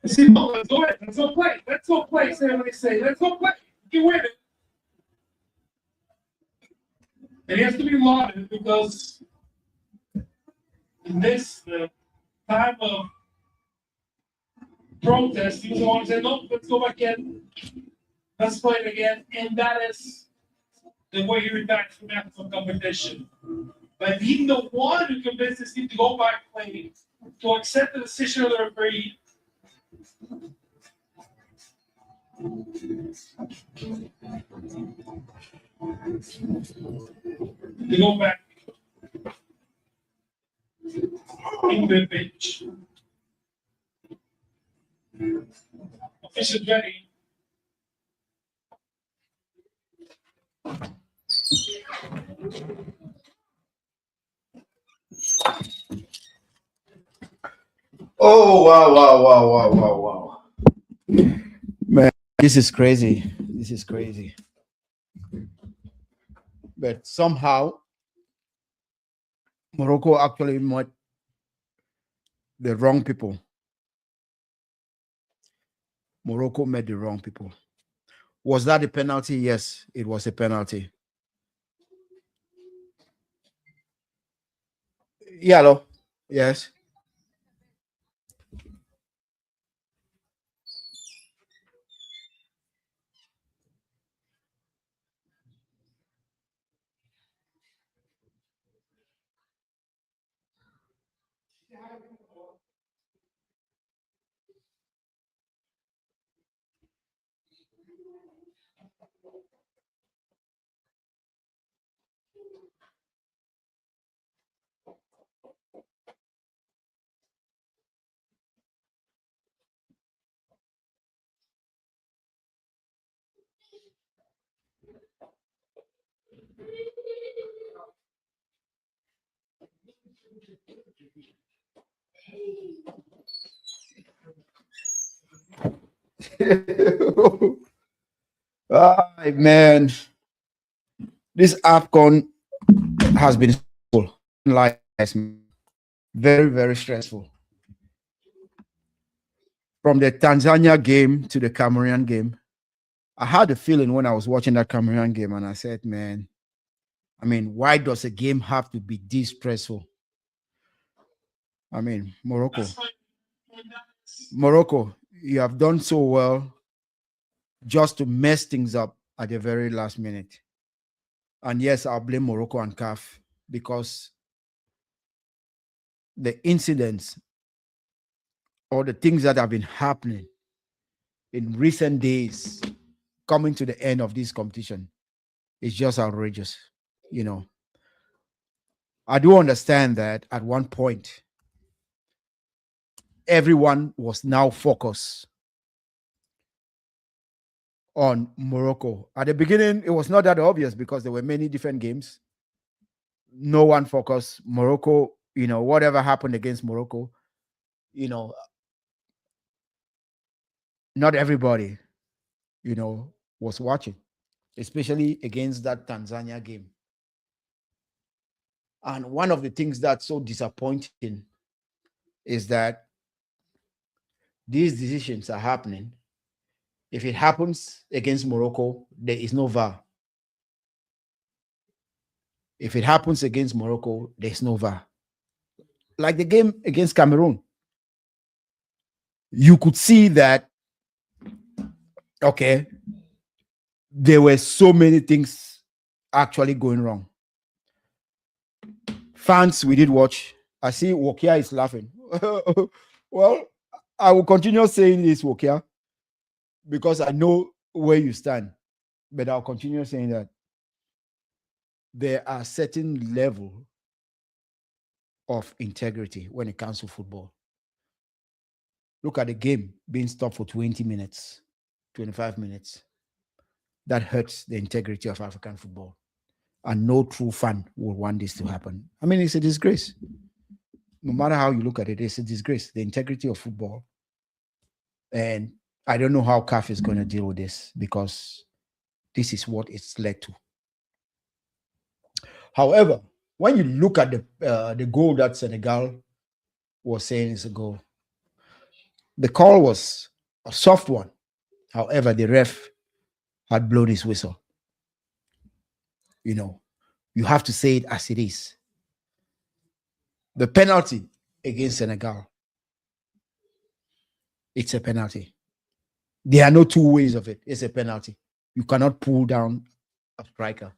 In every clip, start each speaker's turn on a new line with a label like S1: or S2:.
S1: See, no, let's go ahead. Let's go play. Let's go play. Say what they say. Let's go play. You win it. And he has to be lauded because in this time of protest, he was the one who said, no, let's go back in. Let's play it again. And that is the way he retired from AFCON competition. But he's the one who convinced his team to go back playing, to accept the decision of the referee. To go back in the pitch. Official ready.
S2: Oh, wow.
S3: Man, this is crazy. This is crazy. But somehow, Morocco actually met the wrong people. Morocco met the wrong people. Was that a penalty? Yes, it was a penalty. Yellow. Yes. Man, this AFCON has been stressful. Like very, very stressful. From the Tanzania game to the Cameroon game, I had a feeling when I was watching that Cameroon game, and I said, man, I mean, why does a game have to be this stressful? I mean, Morocco, you have done so well just to mess things up at the very last minute. And yes, I'll blame Morocco and CAF because the incidents or the things that have been happening in recent days coming to the end of this competition is just outrageous. You know, I do understand that at one point, everyone was now focused on Morocco. At the beginning, it was not that obvious because there were many different games. No one focused. Morocco, whatever happened against Morocco, not everybody, was watching, especially against that Tanzania game. And one of the things that's so disappointing is that these decisions are happening. If it happens against Morocco, there is no VAR. If it happens against Morocco, there's no VAR. Like the game against Cameroon, you could see that, okay, there were so many things actually going wrong. Fans, we did watch. I see Wokia is laughing. Well, I will continue saying this, Wokia, because I know where you stand. But I'll continue saying that there are certain level of integrity when it comes to football. Look at the game being stopped for 20 minutes, 25 minutes. That hurts the integrity of African football. And no true fan will want this to happen. I mean, it's a disgrace. No matter how you look at it, it's a disgrace. The integrity of football. And I don't know how CAF is going to deal with this because this is what it's led to. However, when you look at the goal that Senegal was saying is a goal, The call was a soft one. However, the ref had blown his whistle. You know, you have to say it as it is. The penalty against Senegal, it's a penalty. There are no two ways of it. It's a penalty. You cannot pull down a striker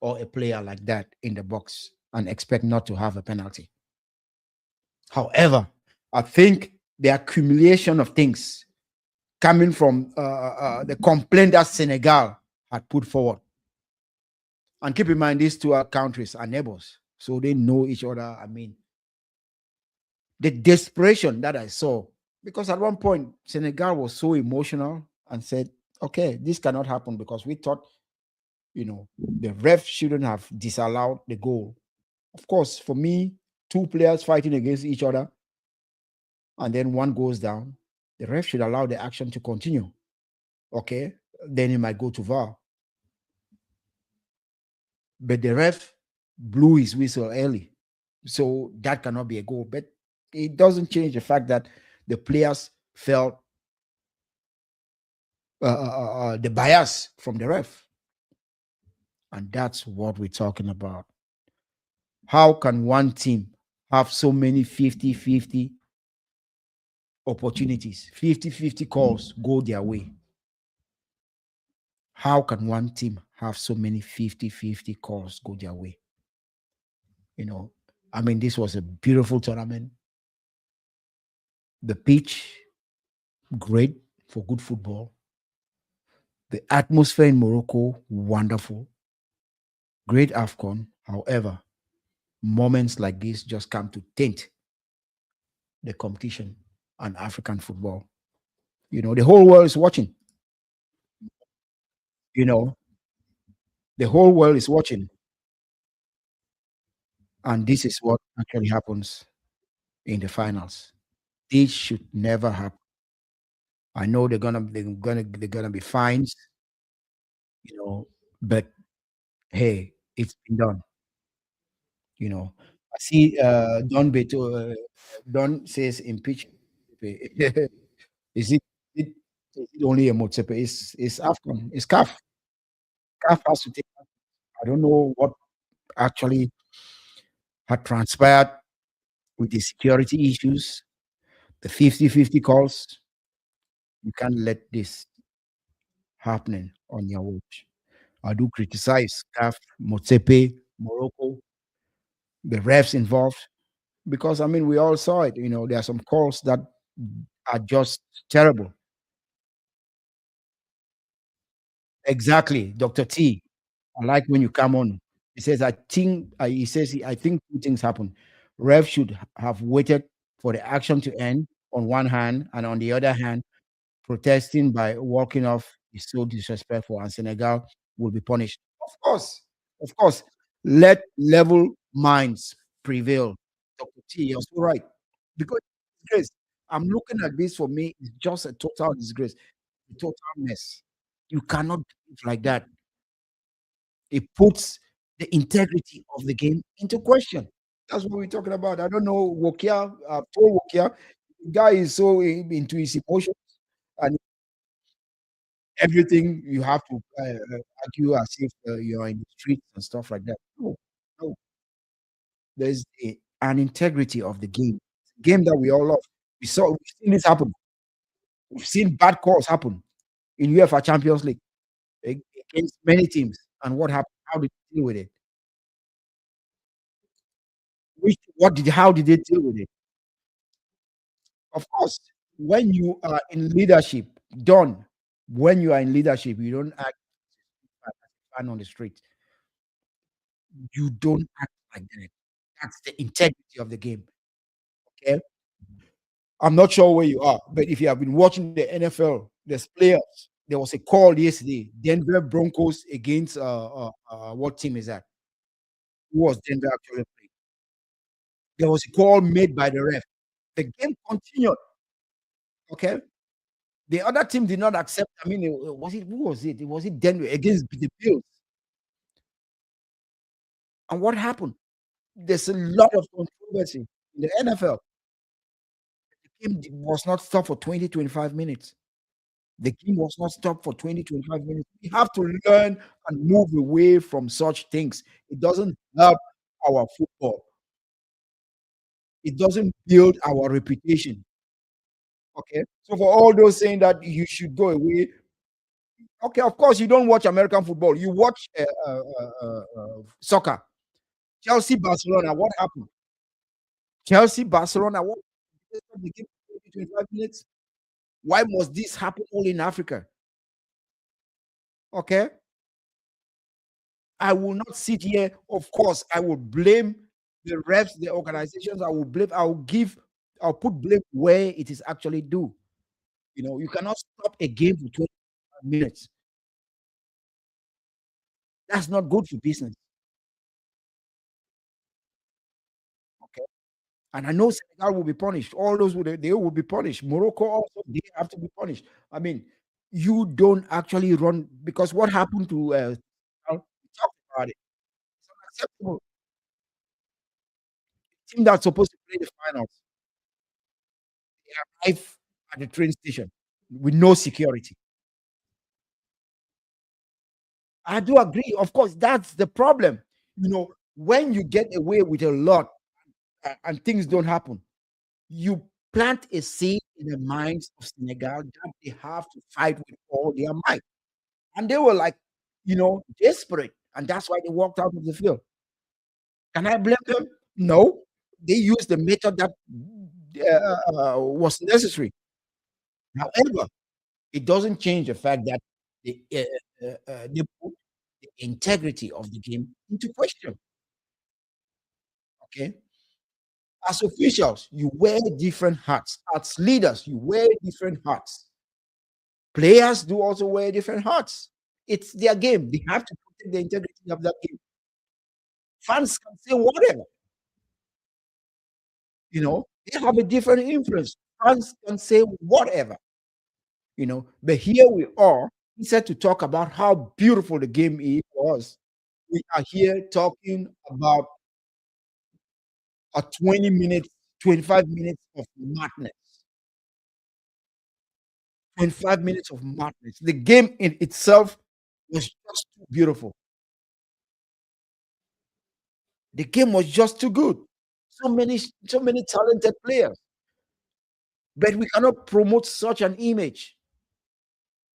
S3: or a player like that in the box and expect not to have a penalty. However, I think the accumulation of things coming from the complaint that Senegal had put forward. And keep in mind, these two countries are neighbors, so they know each other. I mean, the desperation that I saw, because at one point, Senegal was so emotional and said, okay, this cannot happen because we thought, the ref shouldn't have disallowed the goal. Of course, for me, two players fighting against each other and then one goes down, the ref should allow the action to continue. Okay, then he might go to VAR. But the ref blew his whistle early. So that cannot be a goal. But it doesn't change the fact that the players felt the bias from the ref. And that's what we're talking about. How can one team have so many 50-50 opportunities, 50-50 calls go their way? How can one team have so many 50-50 calls go their way? I mean, this was a beautiful tournament. The pitch, great for good football. The atmosphere in Morocco, wonderful. Great AFCON. However, moments like this just come to taint the competition and African football. The whole world is watching. You know, the whole world is watching. And this is what actually happens in the finals. This should never happen. I know they're gonna be fines, but hey, it's been done. I see Don Beto Don says impeach. Is it only a Motsepe? It's AFCON, it's CAF. CAF has to take. I don't know what actually had transpired with the security issues, the 50-50 calls. You can't let this happening on your watch. I do criticize CAF, Motsepe, Morocco, the refs involved, because I mean we all saw it. There are some calls that are just terrible. Exactly, Dr. T. I like when you come on. He says, I think two things happen. Rev should have waited for the action to end on one hand, and on the other hand, protesting by walking off is so disrespectful, and Senegal will be punished. Of course, let level minds prevail. Dr. T, you're so right. Because disgrace. I'm looking at this for me, it's just a total disgrace, a total mess. You cannot behave like that. It puts the integrity of the game into question. That's what we're talking about. I don't know, Wokia, Paul Wokia, the guy is so into his emotions and everything you have to argue as if you're in the streets and stuff like that. No, no. There's an integrity of the game. Game that we all love. We've seen this happen. We've seen bad calls happen in UEFA Champions League against many teams. And what happened? How did they deal with it? How did they deal with it? Of course, when you are in leadership, done. When you are in leadership, you don't act like a fan on the street. You don't act like that. That's the integrity of the game. Okay. I'm not sure where you are, but if you have been watching the NFL, there's players. There was a call yesterday. Denver Broncos against what team is that? Who was Denver actually playing? There was a call made by the ref. The game continued. Okay. The other team did not accept. I mean, was it who was it? Was it Denver against the Bills? And what happened? There's a lot of controversy in the NFL. game was not stopped for 20, 25 minutes. The game was not stopped for 20, 25 minutes. We have to learn and move away from such things. It doesn't help our football. It doesn't build our reputation. Okay. So for all those saying that you should go away, okay, of course you don't watch American football. You watch soccer. Chelsea, Barcelona. What happened? Chelsea, Barcelona. What the game 20, 25 minutes? Why must this happen only in Africa? Okay. I will not sit here. Of course, I will blame the refs, the organizations. I'll put blame where it is actually due. You cannot stop a game for 25 minutes. That's not good for business. Okay. And I know Senegal will be punished. All those they will be punished. Morocco also, they have to be punished. I mean, you don't actually run because what happened to we talked about it. It's unacceptable. Team that's supposed to play the finals, they arrive at the train station with no security. I do agree. Of course, that's the problem. When you get away with a lot and things don't happen, you plant a seed in the minds of Senegal that they have to fight with all their might. And they were like, desperate. And that's why they walked out of the field. Can I blame them? No. They used the method that was necessary. However, it doesn't change the fact that they put the integrity of the game into question. Okay. As officials, you wear different hats. As leaders, you wear different hats. Players do also wear different hats. It's their game. They have to protect the integrity of that game. Fans can say whatever. They have a different influence. Fans can say whatever. But here we are, instead to talk about how beautiful the game was, we are here talking about a 20 minutes, 25 minutes of madness. 25 minutes of madness. The game in itself was just too beautiful. The game was just too good. So many talented players. But we cannot promote such an image.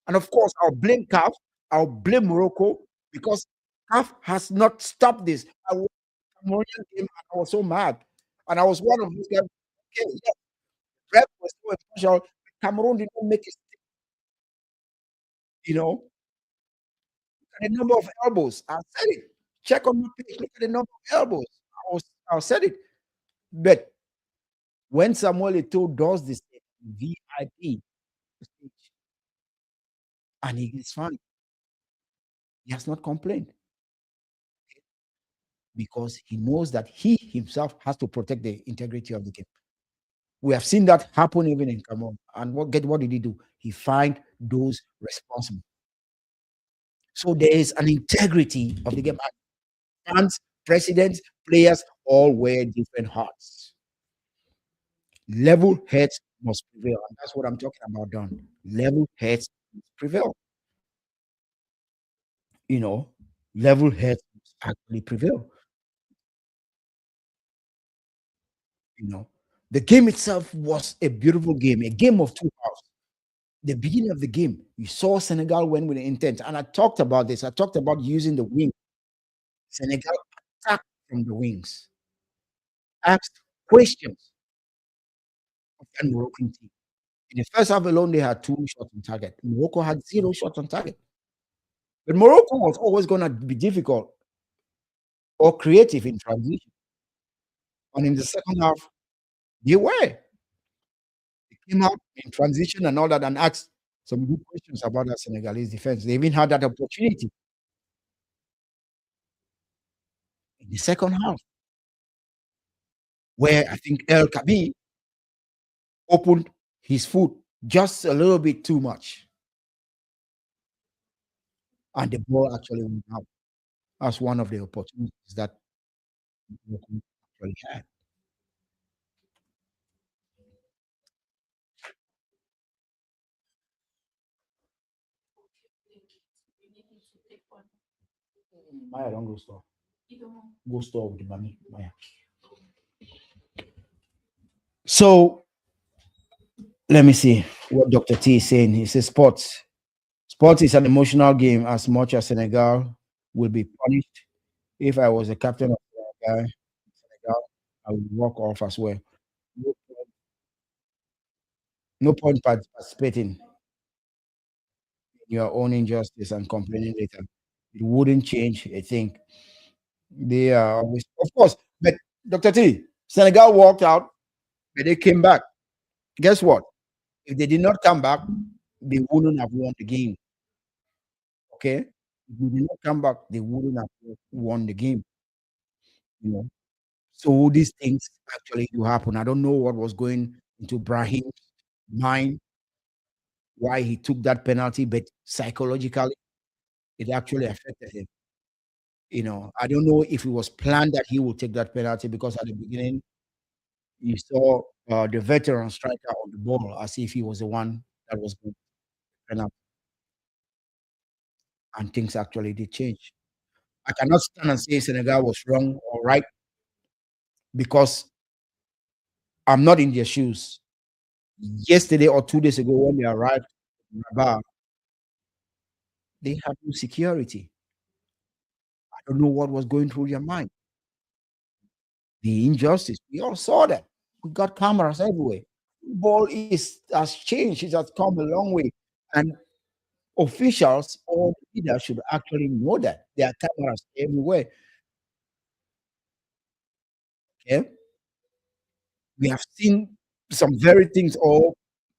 S3: And of course, I'll blame CAF, I'll blame Morocco because CAF has not stopped this. I was Cameroonian game and I was so mad. And I was one of those guys. Okay, yeah, ref was so impartial. Cameroon did not make it, you know, the number of elbows. I said it. Check on my page, look at the number of elbows. I said it. But when Samuel Eto'o does this VIP and he is fine, he has not complained because he knows that he himself has to protect the integrity of the game. We have seen that happen even in Cameroon. And what did he do? He fined those responsible. So there is an integrity of the game. Fans, presidents, players all wear different hats. Level heads must prevail. And that's what I'm talking about, Don. Level heads must prevail. Level heads must actually prevail. The game itself was a beautiful game, a game of two halves. The beginning of the game, you saw Senegal win with intent. And I talked about this. I talked about using the wing. Senegal attacked from the wings, asked questions of the Moroccan team. In the first half alone, they had 2 shots on target. Morocco had 0 shots on target. But Morocco was always going to be difficult or creative in transition. And in the second half, they were. They came out in transition and all that and asked some good questions about that Senegalese defense. They even had that opportunity in the second half, where I think El Kabi opened his foot just a little bit too much. And the ball actually went out. That's one of the opportunities that Morocco actually had. Maya, don't go store. Go store with the money, Maya. So let me see what Dr. T is saying. He says sports. Sports is an emotional game as much as Senegal will be punished. If I was a captain of Senegal, I would walk off as well. No, no point participating in your own injustice and complaining later. It wouldn't change a thing. They are always, of course, but Dr. T, Senegal walked out, but they came back. Guess what? If they did not come back, they wouldn't have won the game. Okay? If they did not come back, they wouldn't have won the game. You know. So these things actually do happen. I don't know what was going into Brahim's mind, why he took that penalty, but psychologically, it actually affected him. I don't know if it was planned that he would take that penalty because at the beginning you saw the veteran striker on the ball as if he was the one that was going to penalty, and things actually did change. I cannot stand and say Senegal was wrong or right because I'm not in their shoes. Yesterday or 2 days ago, when they arrived in Rabat, they had no security. I don't know what was going through their mind. The injustice, we all saw that. We got cameras everywhere. Ball has changed. It has come a long way. And officials or leaders should actually know that there are cameras everywhere. Okay, we have seen some very things, or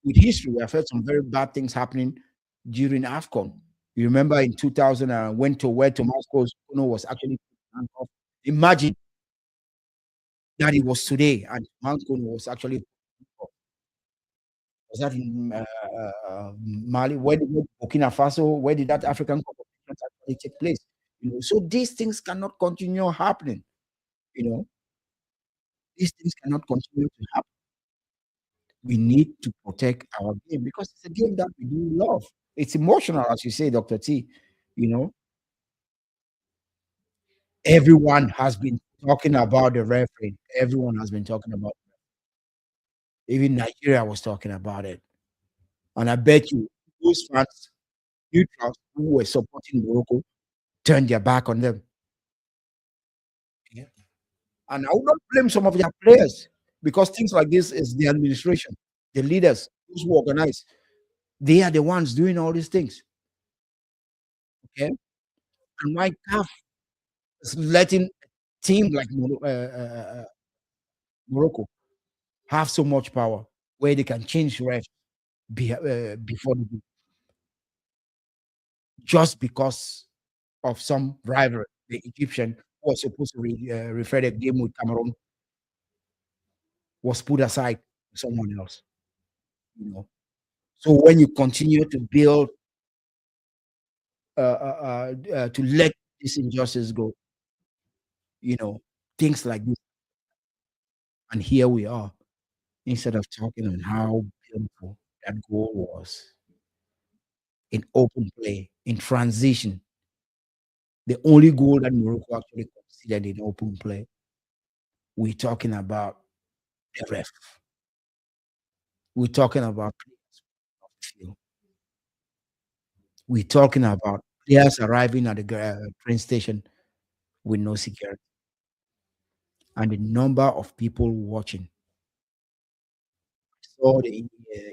S3: with history, we have heard some very bad things happening during AFCON. You remember in 2000, went to where Tomasco was actually handcuffed. Imagine that it was today, and Tomasco was actually, was that in Mali? Where did Burkina Faso? Where did that African competition actually take place? So these things cannot continue happening. These things cannot continue to happen. We need to protect our game because it's a game that we do love. It's emotional, as you say, Dr. T. You know, everyone has been talking about the referee. Everyone has been talking about it. Even Nigeria was talking about it. And I bet you those fans, neutrals who were supporting Morocco, turned their back on them. Yeah. And I would not blame some of their players because things like this is the administration, the leaders, those who organize. They are the ones doing all these things. Okay. And why CAF is letting a team like Morocco have so much power where they can change refs before the game just because of some rivalry. The Egyptian who was supposed to refer the game with Cameroon was put aside for someone else. So when you continue to build, to let this injustice go, things like this, and here we are, instead of talking on how beautiful that goal was in open play, in transition, the only goal that Morocco actually considered in open play, we're talking about the ref. We're talking about players off the field. We're talking about players arriving at the train station with no security. And the number of people watching. Saw the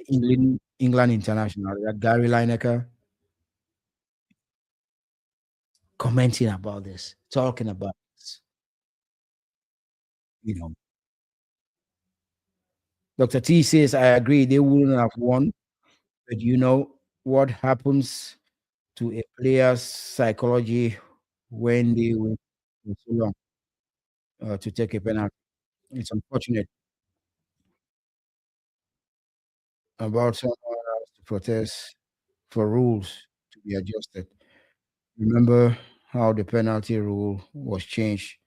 S3: England international, that Gary Lineker, commenting about this, talking about this. Dr. T says, I agree, they wouldn't have won. But what happens to a player's psychology when they wait for so long to take a penalty? It's unfortunate about someone else to protest for rules to be adjusted. Remember how the penalty rule was changed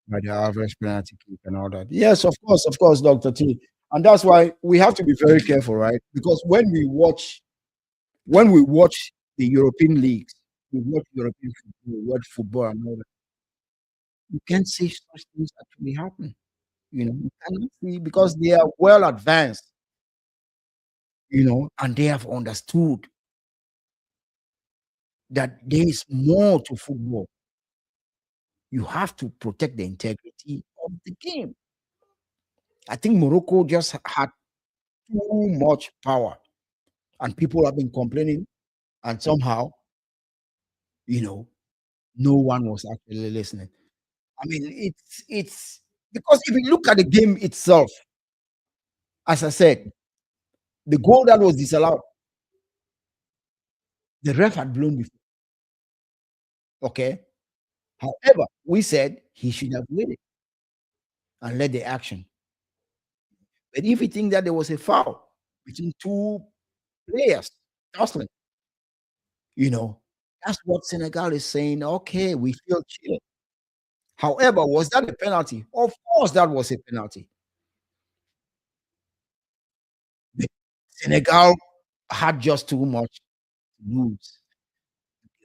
S3: by the average penalty kick and all that. Yes, of course, Dr. T. And that's why we have to be very careful, right? Because when we watch the European leagues, you watch European football, you watch football and all that, you can't see such things actually happen. You cannot see because they are well advanced, and they have understood that there is more to football. You have to protect the integrity of the game. I think Morocco just had too much power, and people have been complaining, and somehow, you know, no one was actually listening. I mean, it's because if you look at the game itself, as I said, the goal that was disallowed, the ref had blown before. Okay. However, we said he should have waited and let the action. But if you think that there was a foul between two players tussling, you know, that's what Senegal is saying. Okay, we feel cheated. However, was that a penalty? Of course, that was a penalty. The Senegal had just too much to lose.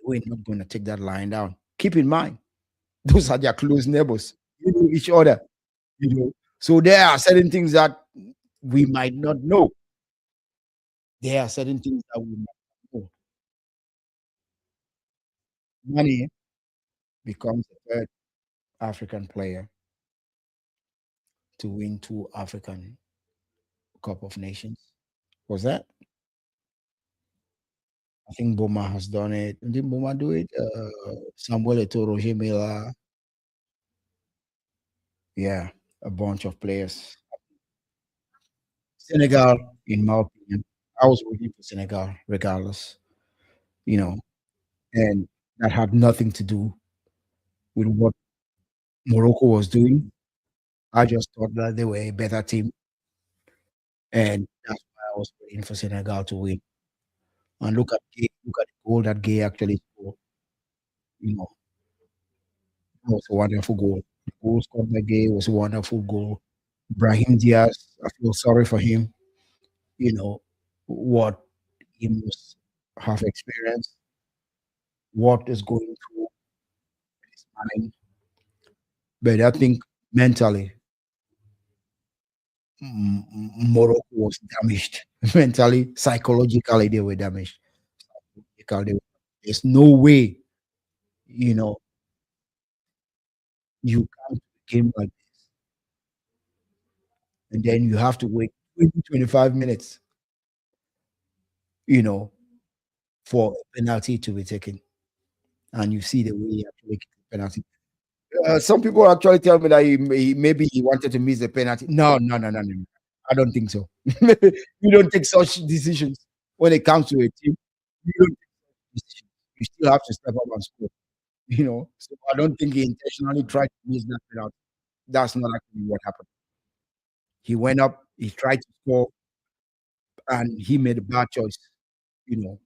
S3: We're not going to take that line down. Keep in mind, those are their close neighbors. You know each other. So there are certain things that we might not know. There are certain things that we might not know. Money becomes the third African player to win two African Cup of Nations. Was that? I think Boma has done it. Did Boma do it? Samuel Eto'o, Roger Mila. Yeah, a bunch of players. Senegal, in my opinion, I was rooting for Senegal regardless, you know, and that had nothing to do with what Morocco was doing. I just thought that they were a better team, and that's why I was rooting for Senegal to win. And look at the goal that Gay actually scored. You know, it was a wonderful goal. The goal scored by Gay was a wonderful goal. Brahim Diaz, I feel sorry for him. You know what he must have experienced, what is going through his mind. But I think mentally, Morocco was damaged. Mentally, psychologically, they were damaged. There's no way, you know, you come to a game like this and then you have to wait 20, 25 minutes, you know, for a penalty to be taken. And you see the way he actually kicked the penalty. Some people actually tell me that maybe he wanted to miss the penalty. No, no, no, no, no. I don't think so. You don't take such decisions when it comes to a team. You don't take such decisions. You still have to step up and score. So I don't think he intentionally tried to miss that penalty. That's not actually what happened. He went up, he tried to score, and he made a bad choice, you know,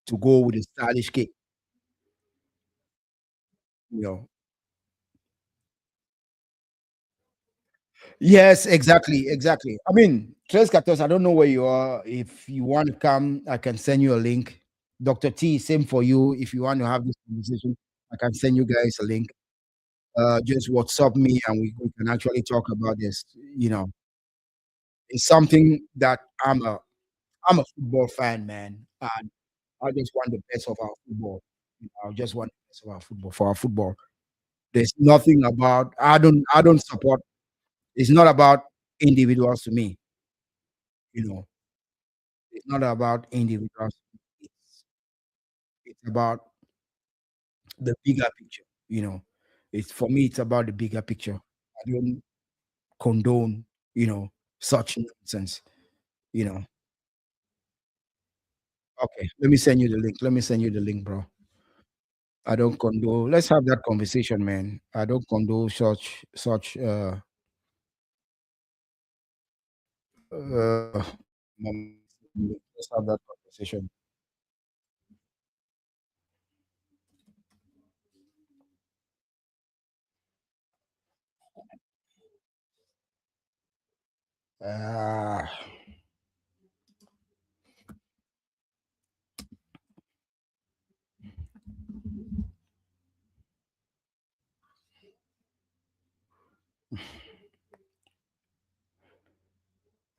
S3: to go with a stylish kick. You know, Yes, exactly, exactly. I mean, Tres Catos, I don't know where you are. If you want to come, I can send you a link. Dr. T, same for you. If you want to have this conversation, I can send you guys a link. Just WhatsApp me and we can actually talk about this. It's something that I'm a football fan, man. And I just want the best of our football. I just want the best of our football for our football. There's nothing about I don't support. It's not about individuals to me. You know, it's not about individuals. It's it's about the bigger picture. It's for me. It's about the bigger picture. I don't condone, such nonsense. You know. Okay, let me send you the link. Let me send you the link, bro. I don't condone. Let's have that conversation, man. I don't condone such. Uh, let's have that conversation. Ah,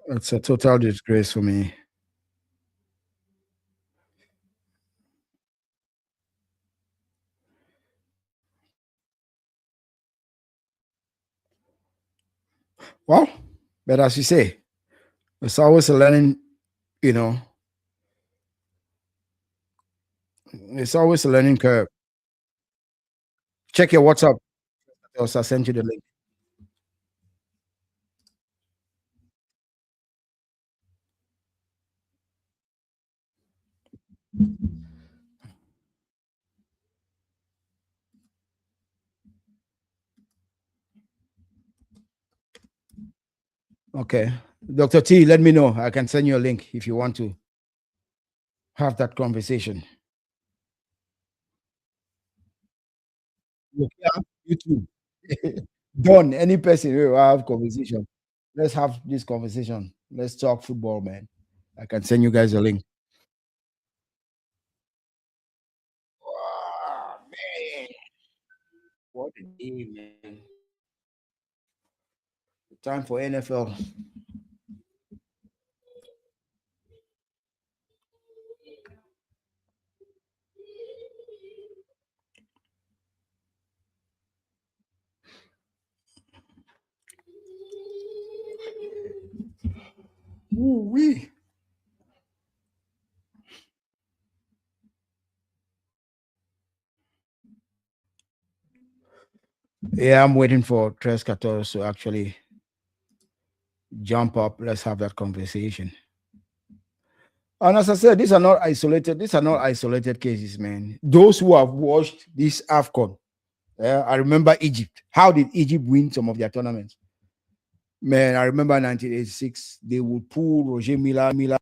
S3: It's a total disgrace for me. Well, but as you say, it's always a learning, you know, it's always a learning curve. Check your WhatsApp. I'll send you the link. Okay. Dr. T, let me know. I can send you a link if you want to have that conversation. Look, yeah, you too. Done. Any person who will have conversation. Let's have this conversation. Let's talk football, man. I can send you guys a link. Ah, man. What a day, man. Time for NFL. Ooh-wee. Yeah, I'm waiting for Tres Catorce to actually jump up. Let's have that conversation. And as I said, these are not isolated. These are not isolated cases, man. Those who have watched this AFCON, I remember Egypt. How did Egypt win some of their tournaments? Man, I remember 1986. They would pull Roger Mila.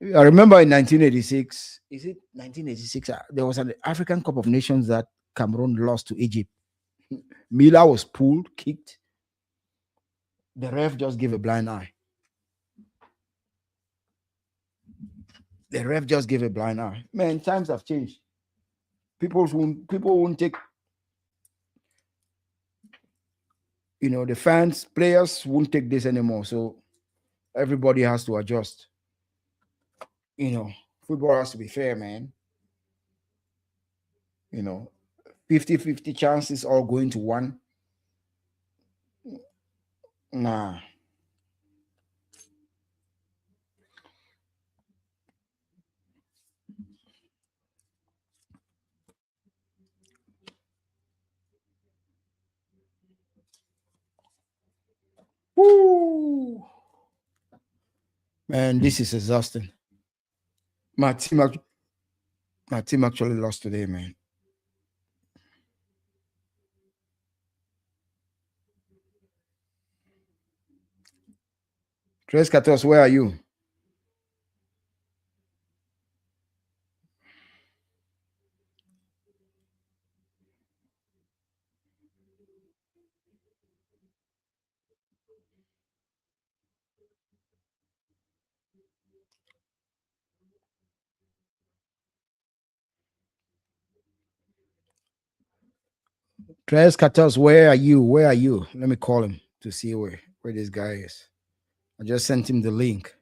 S3: I remember in 1986. Is it 1986? There was an African Cup of Nations that Cameroon lost to Egypt. Mila was pulled, kicked. The ref just gave a blind eye. The ref just gave a blind eye. Man, times have changed. People won't take, the fans, players won't take this anymore. So everybody has to adjust. Football has to be fair, man. You know, 50-50 chances all going to one. Nah. Woo! Man, this is exhausting. My team, my team actually lost today, man. Tres Catos, where are you? Tres Catos, where are you? Where are you? Let me call him to see where this guy is. I just sent him the link.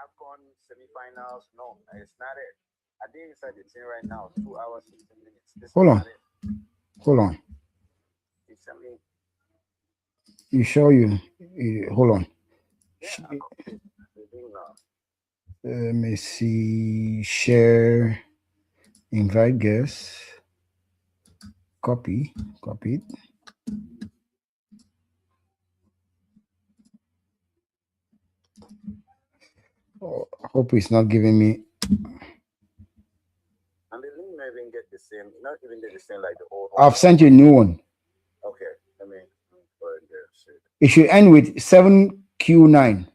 S3: AFCON semifinals. No, it's not it. I think inside the team right now, 2 hours, 16 minutes. Hold on. Hold on. You sure hold on. Let me see. Share. Invite guests. Copy. Copy. Oh, I hope it's not giving me. And the link not even get the same, not even get the same like the old one. I've sent you a new one. Okay, let me. It should end with 7Q9.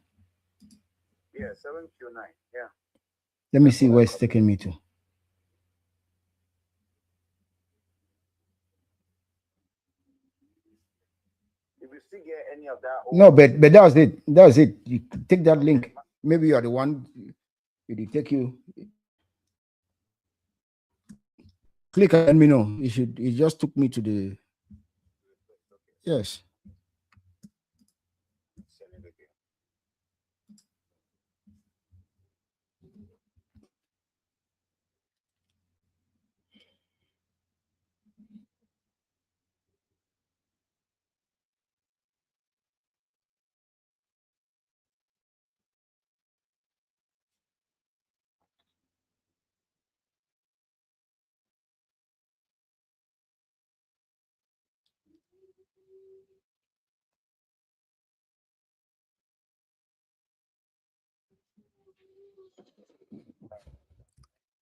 S2: Yeah, 7Q9. Yeah.
S3: Let me see where it's taking me to.
S2: If you still get any of that,
S3: No, but that was it. That was it. You take that link. Maybe you are the one. It take you. Click and let me know. It should. It just took me to the. Yes.
S2: send it again.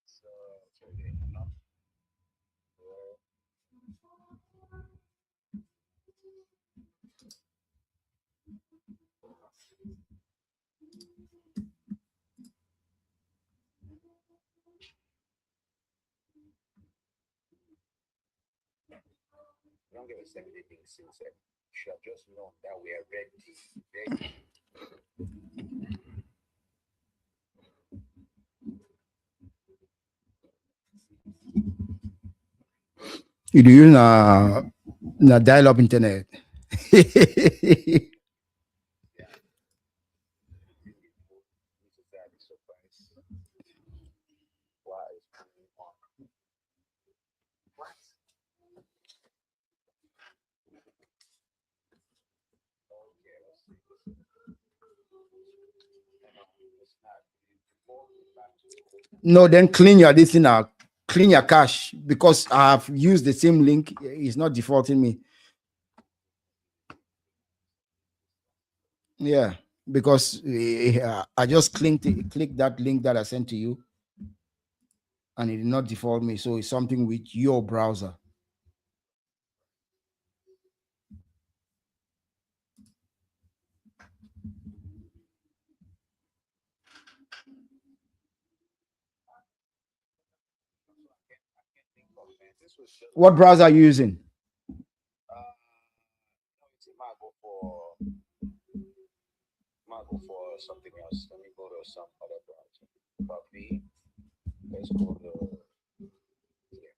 S2: So, okay, no. Don't give us anything since then. Should have just known that we are ready. Ready.
S3: You do use na dial-up internet.
S2: Necessary surprise. Why is coming on? What? Okay, let's see. It's not.
S3: No, then clean your this thing out. Clean your cache because I've used the same link. It's not defaulting me. Yeah, because I just clicked that link that I sent to you, and it did not default me. So it's something with your browser. What browser are you using?
S2: Might go for something else. Let me go to some other browser. Copy. Let's go to here.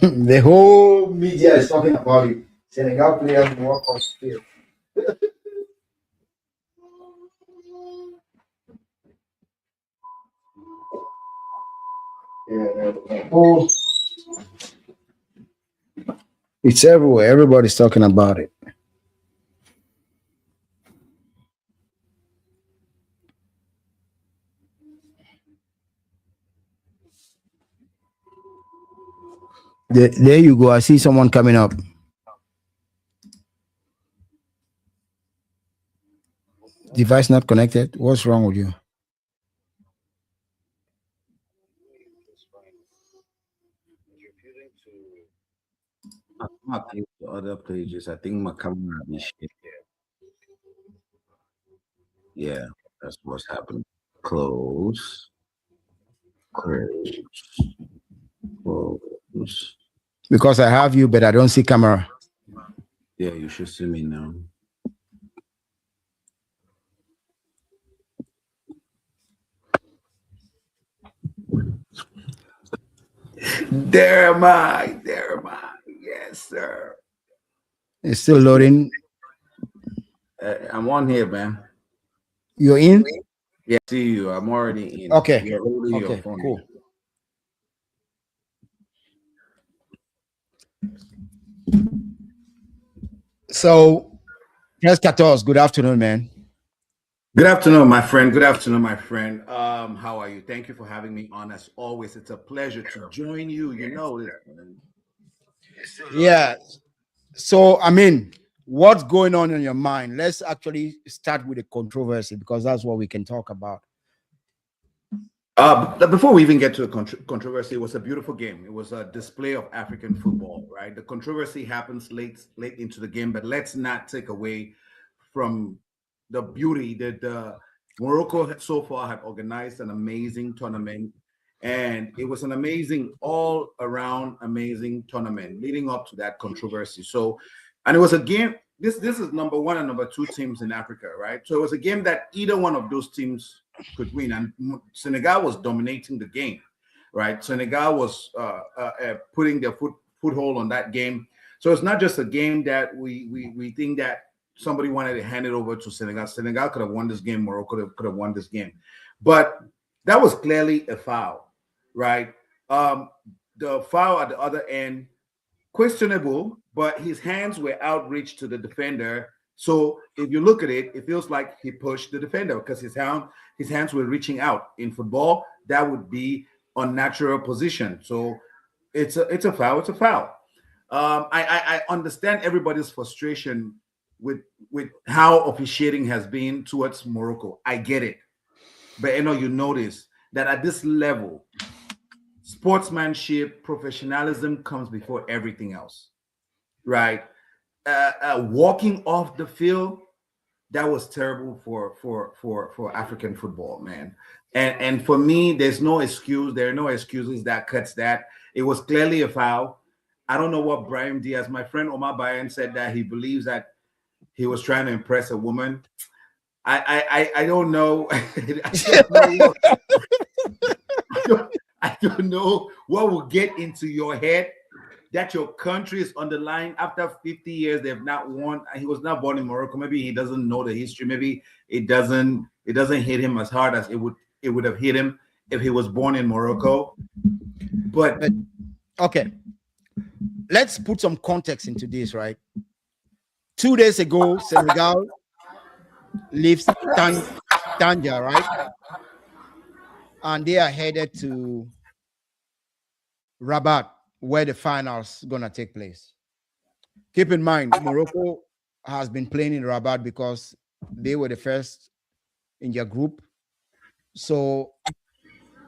S3: The whole media is talking about it. Senegal players walk off field. Yeah, oh, it's everywhere. Everybody's talking about it. There you go. I see someone coming up. Device not connected. What's wrong with you?
S2: Refusing to.
S4: I'm not to other pages. I think my camera is shit. Yeah, that's what's happening. Close. Close. Close.
S3: Because I have you, but I don't see camera.
S4: Yeah, you should see me now. There am I. There am I. Yes, sir.
S3: It's still loading.
S4: I'm on here, man.
S3: You're in?
S4: Yeah, I see you. I'm already in.
S3: Okay.
S4: You're holding your
S3: Okay,
S4: phone.
S3: cool. So, yes, 14. Good afternoon, man.
S4: Good afternoon, my friend. Good afternoon, my friend. How are you? Thank you for having me on. As always, it's a pleasure to join you. You know this, man.
S3: Yeah. So, I mean, what's going on in your mind? Let's actually start with the controversy because that's what we can talk about.
S4: But before we even get to the controversy, it was a beautiful game. It was a display of African football, right? The controversy happens late into the game, but let's not take away from the beauty that Morocco so far had organized an amazing tournament, and it was an amazing, all around amazing tournament leading up to that controversy. So, and it was a game. This is number one and number two teams in Africa, right? So it was a game that either one of those teams could win, and Senegal was dominating the game, right? Senegal was putting their foothold on that game. So it's not just a game that we think that somebody wanted to hand it over to Senegal. Senegal could have won this game. Morocco could have won this game, but that was clearly a foul, right? The foul at the other end, questionable, but his hands were outreached to the defender. So if you look at it, it feels like he pushed the defender because his hands were reaching out. In football, that would be unnatural position. So it's a foul. It's a foul. I understand everybody's frustration with how officiating has been towards Morocco. I get it, but you notice that at this level, sportsmanship, professionalism comes before everything else, right? Walking off the field, that was terrible for African football, man. And for me, there's no excuse. There are no excuses that cuts that. It was clearly a foul. I don't know what Brahim Diaz, my friend Omar Bayan, said that he believes that he was trying to impress a woman. I don't know. I don't know what will get into your head that your country is on the line after 50 years. They've not won. He was not born in Morocco. Maybe he doesn't know the history. Maybe it doesn't hit him as hard as it would have hit him if he was born in Morocco. But
S3: okay, let's put some context into this, right? 2 days ago, Senegal leaves Tanja, right? And they are headed to Rabat, where the finals gonna take place. Keep in mind, Morocco has been playing in Rabat because they were the first in their group. So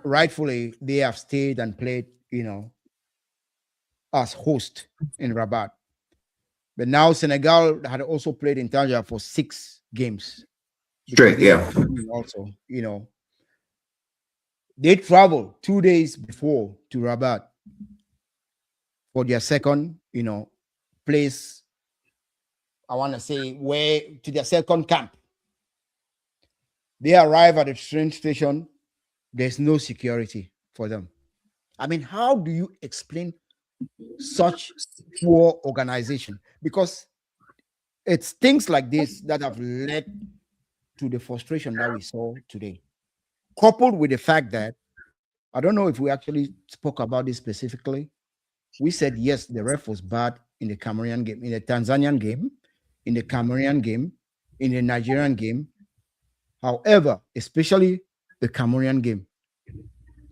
S3: rightfully, they have stayed and played, as host in Rabat. But now Senegal had also played in Tanja for 6 games.
S4: Straight, yeah.
S3: Also, they traveled 2 days before to Rabat for their second, place. I want to say to their second camp. They arrive at the train station. There's no security for them. I mean, how do you explain such poor organization? Because it's things like this that have led to the frustration that we saw today, coupled with the fact that I don't know if we actually spoke about this specifically. We said yes, the ref was bad in the Cameroonian game, in the Tanzanian game, in the Cameroonian game, in the Nigerian game. However, especially the Cameroonian game,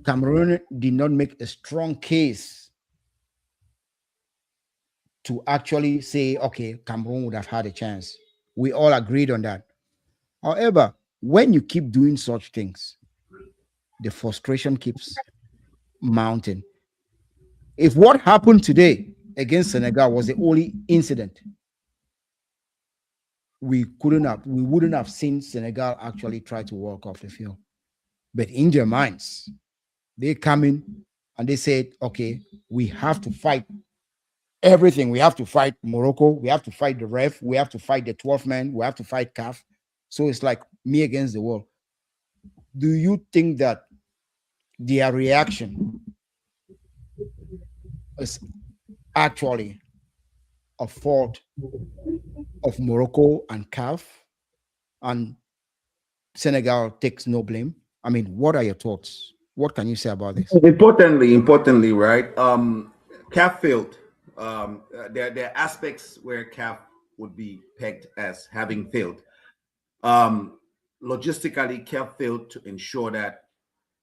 S3: Cameroon did not make a strong case to actually say, okay, Cameroon would have had a chance. We all agreed on that. However, when you keep doing such things, the frustration keeps mounting. If what happened today against Senegal was the only incident, we wouldn't have seen Senegal actually try to walk off the field. But in their minds, they come in and they said, okay, we have to fight everything. We have to fight Morocco. We have to fight the ref. We have to fight the 12 men. We have to fight CAF. So it's like me against the world. Do you think that their reaction is actually a fault of Morocco and CAF, and Senegal takes no blame? I mean, what are your thoughts? What can you say about this?
S4: Importantly, right? CAF failed. There are aspects where CAF would be pegged as having failed. logistically, CAF failed to ensure that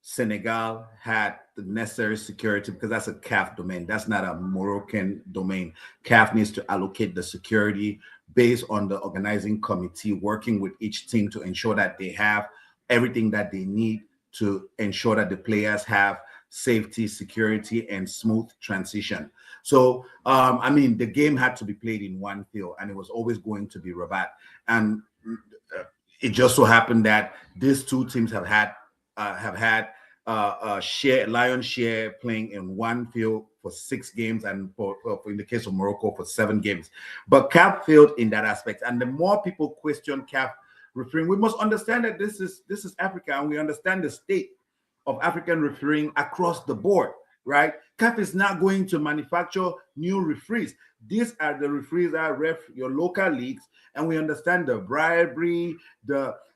S4: Senegal had the necessary security because that's a CAF domain. That's not a Moroccan domain. CAF needs to allocate the security based on the organizing committee working with each team to ensure that they have everything that they need to ensure that the players have safety, security, and smooth transition. So, I mean, the game had to be played in one field, and it was always going to be Rabat. And it just so happened that these two teams have had lion's share playing in one field for 6 games, and for in the case of Morocco for 7 games. But CAF failed in that aspect. And the more people question CAF refereeing, we must understand that this is Africa, and we understand the state of African refereeing across the board, right? CAF is not going to manufacture new referees. These are the referees that ref your local leagues, and we understand the bribery.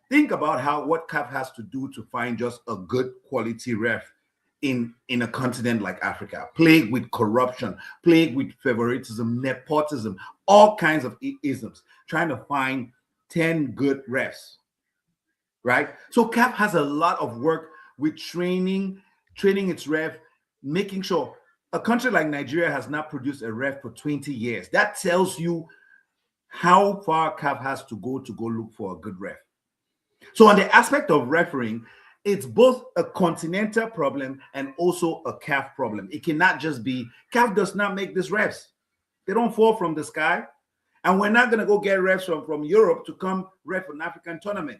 S4: Think about what CAF has to do to find just a good quality ref in a continent like Africa, plagued with corruption, plagued with favoritism, nepotism, all kinds of isms, trying to find 10 good refs, right? So CAF has a lot of work with training its ref, making sure. A country like Nigeria has not produced a ref for 20 years. That tells you how far CAF has to go look for a good ref. So on the aspect of refereeing, it's both a continental problem and also a CAF problem. It cannot just be, CAF does not make these refs. They don't fall from the sky. And we're not going to go get refs from Europe to come ref an African tournament.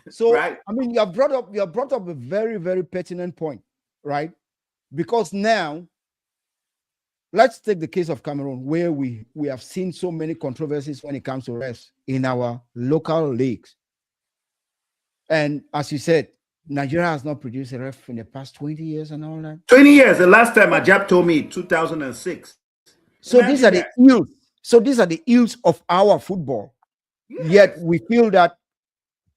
S3: So,
S4: right?
S3: I mean, you have brought up a very, very pertinent point, right? Because now, let's take the case of Cameroon, where we have seen so many controversies when it comes to refs in our local leagues. And as you said, Nigeria has not produced a ref in the past 20 years and all that.
S4: 20 years. The last time Ajab told me, 2006.
S3: So these are the ills. So these are the ills of our football. Yes. Yet we feel that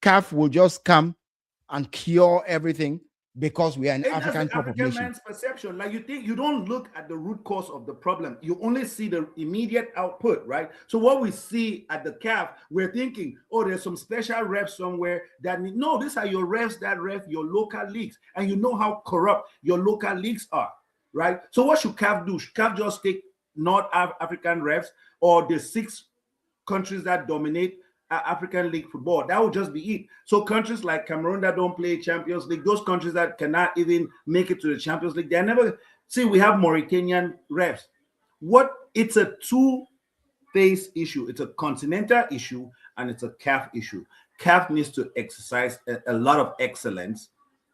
S3: CAF will just come and cure everything because we are an African type of nation.
S4: Man's perception. Like you don't look at the root cause of the problem. You only see the immediate output, right? So what we see at the CAF, we're thinking, oh, there's some special refs somewhere that no, these are your refs that ref your local leagues, and you know how corrupt your local leagues are, right? So what should CAF do? Should CAF just take North African refs or the 6 countries that dominate African League football? That would just be it. So countries like Cameroon that don't play Champions League, those countries that cannot even make it to the Champions League, they never see. We have Mauritanian refs. It's a two-phase issue. It's a continental issue and it's a CAF issue. CAF needs to exercise a lot of excellence,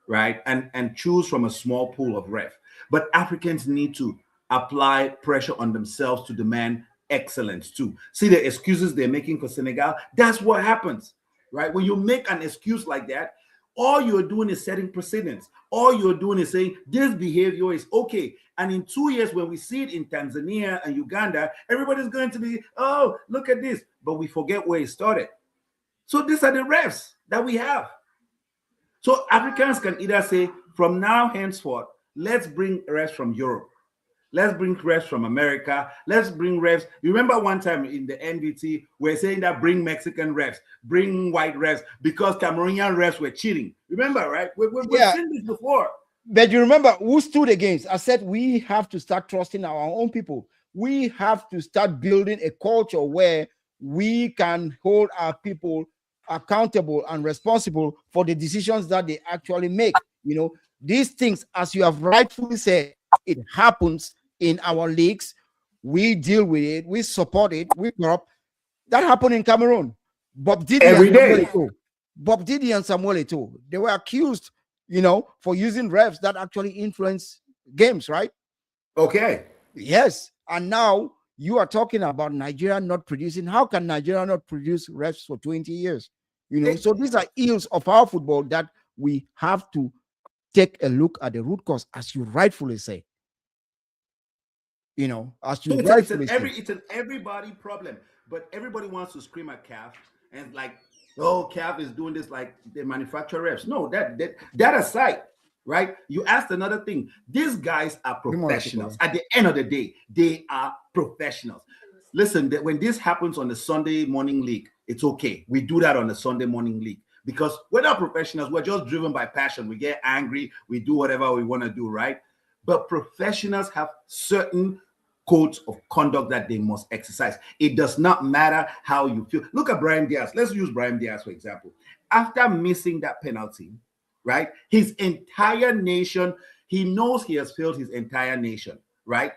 S4: right? And choose from a small pool of refs. But Africans need to apply pressure on themselves to demand excellence too. See the excuses they're making for Senegal? That's what happens, right? When you make an excuse like that, all you're doing is setting precedents. All you're doing is saying this behavior is okay. And in 2 years, when we see it in Tanzania and Uganda, everybody's going to be, oh, look at this. But we forget where it started. So these are the refs that we have. So Africans can either say, from now henceforth, let's bring refs from Europe. Let's bring refs from America. Let's bring refs. You remember one time in the NBT, we're saying that bring Mexican refs, bring white refs, because Cameroonian refs were cheating. Remember, right? We've seen this before.
S3: But you remember who stood against? I said we have to start trusting our own people. We have to start building a culture where we can hold our people accountable and responsible for the decisions that they actually make. You know, these things, as you have rightfully said, it happens in our leagues. We deal with it, we support it, we corrupt. That happened in Cameroon. Bob Didi and Samuel Eto'o, they were accused, you know, for using refs that actually influence games, right?
S4: Okay.
S3: Yes. And now you are talking about Nigeria not producing. How can Nigeria not produce refs for 20 years? You know, so these are ills of our football that we have to take a look at the root cause, as you rightfully say. You know, as you rightfully say.
S4: It's an everybody problem, but everybody wants to scream at CAF and like, oh, CAF is doing this like they manufacture refs. No, that aside, right? You asked another thing. These guys are professionals. At the end of the day, they are professionals. Listen, when this happens on the Sunday morning league, it's okay. We do that on the Sunday morning league. because we're not professionals. We're just driven by passion. We get angry. We do whatever we want to do, right? But professionals have certain codes of conduct that they must exercise. It does not matter how you feel. Look at Brahim Diaz. Let's use Brahim Diaz, for example. After missing that penalty, right? His entire nation, he knows he has failed his entire nation, right?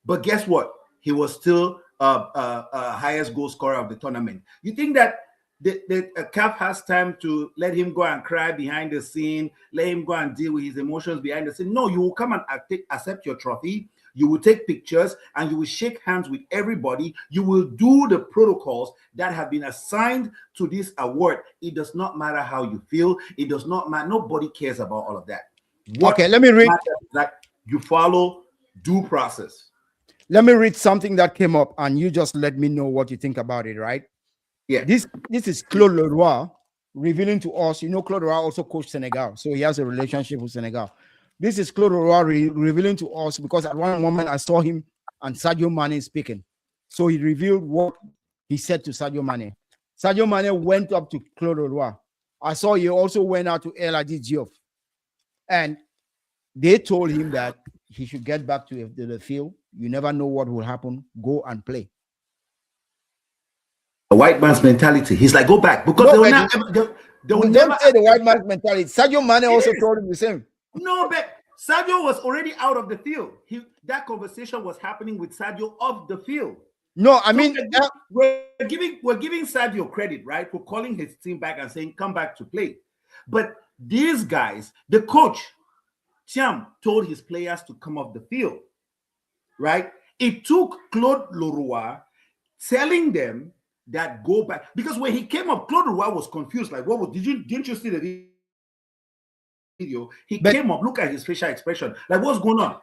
S4: But guess what? He was still highest goal scorer of the tournament. You think that the CAF has time to let him go and cry behind the scene, let him go and deal with his emotions behind the scene? No, you will come and accept your trophy. You will take pictures and you will shake hands with everybody. You will do the protocols that have been assigned to this award. It does not matter how you feel. It does not matter. Nobody cares about all of that.
S3: Okay, let me read.
S4: That you follow due process.
S3: Let me read something that came up, and you just let me know what you think about it, right?
S4: Yeah.
S3: This is Claude Leroy revealing to us. You know, Claude Leroy also coached Senegal, so he has a relationship with Senegal. This is Claude Leroy revealing to us, because at one moment I saw him and Sadio Mane speaking. So he revealed what he said to Sadio Mane. Sadio Mane went up to Claude Leroy. I saw he also went out to El Hadji Diouf. And they told him that he should get back to the field. You never know what will happen. Go and play.
S4: A white man's mentality. He's like, go back, because
S3: No,
S4: they will
S3: don't
S4: never
S3: say the white man's mentality. Sadio Mane also told him the same.
S4: No, but Sadio was already out of the field. That conversation was happening with Sadio off the field.
S3: No, I mean,
S4: we're giving Sadio credit, right, for calling his team back and saying, come back to play. But these guys, the coach, Thiam, told his players to come off the field, right? It took Claude Leroy telling them that go back, because when he came up, Claude Leroy was confused. Like, didn't you see the video? He came up, look at his facial expression, like, what's going on?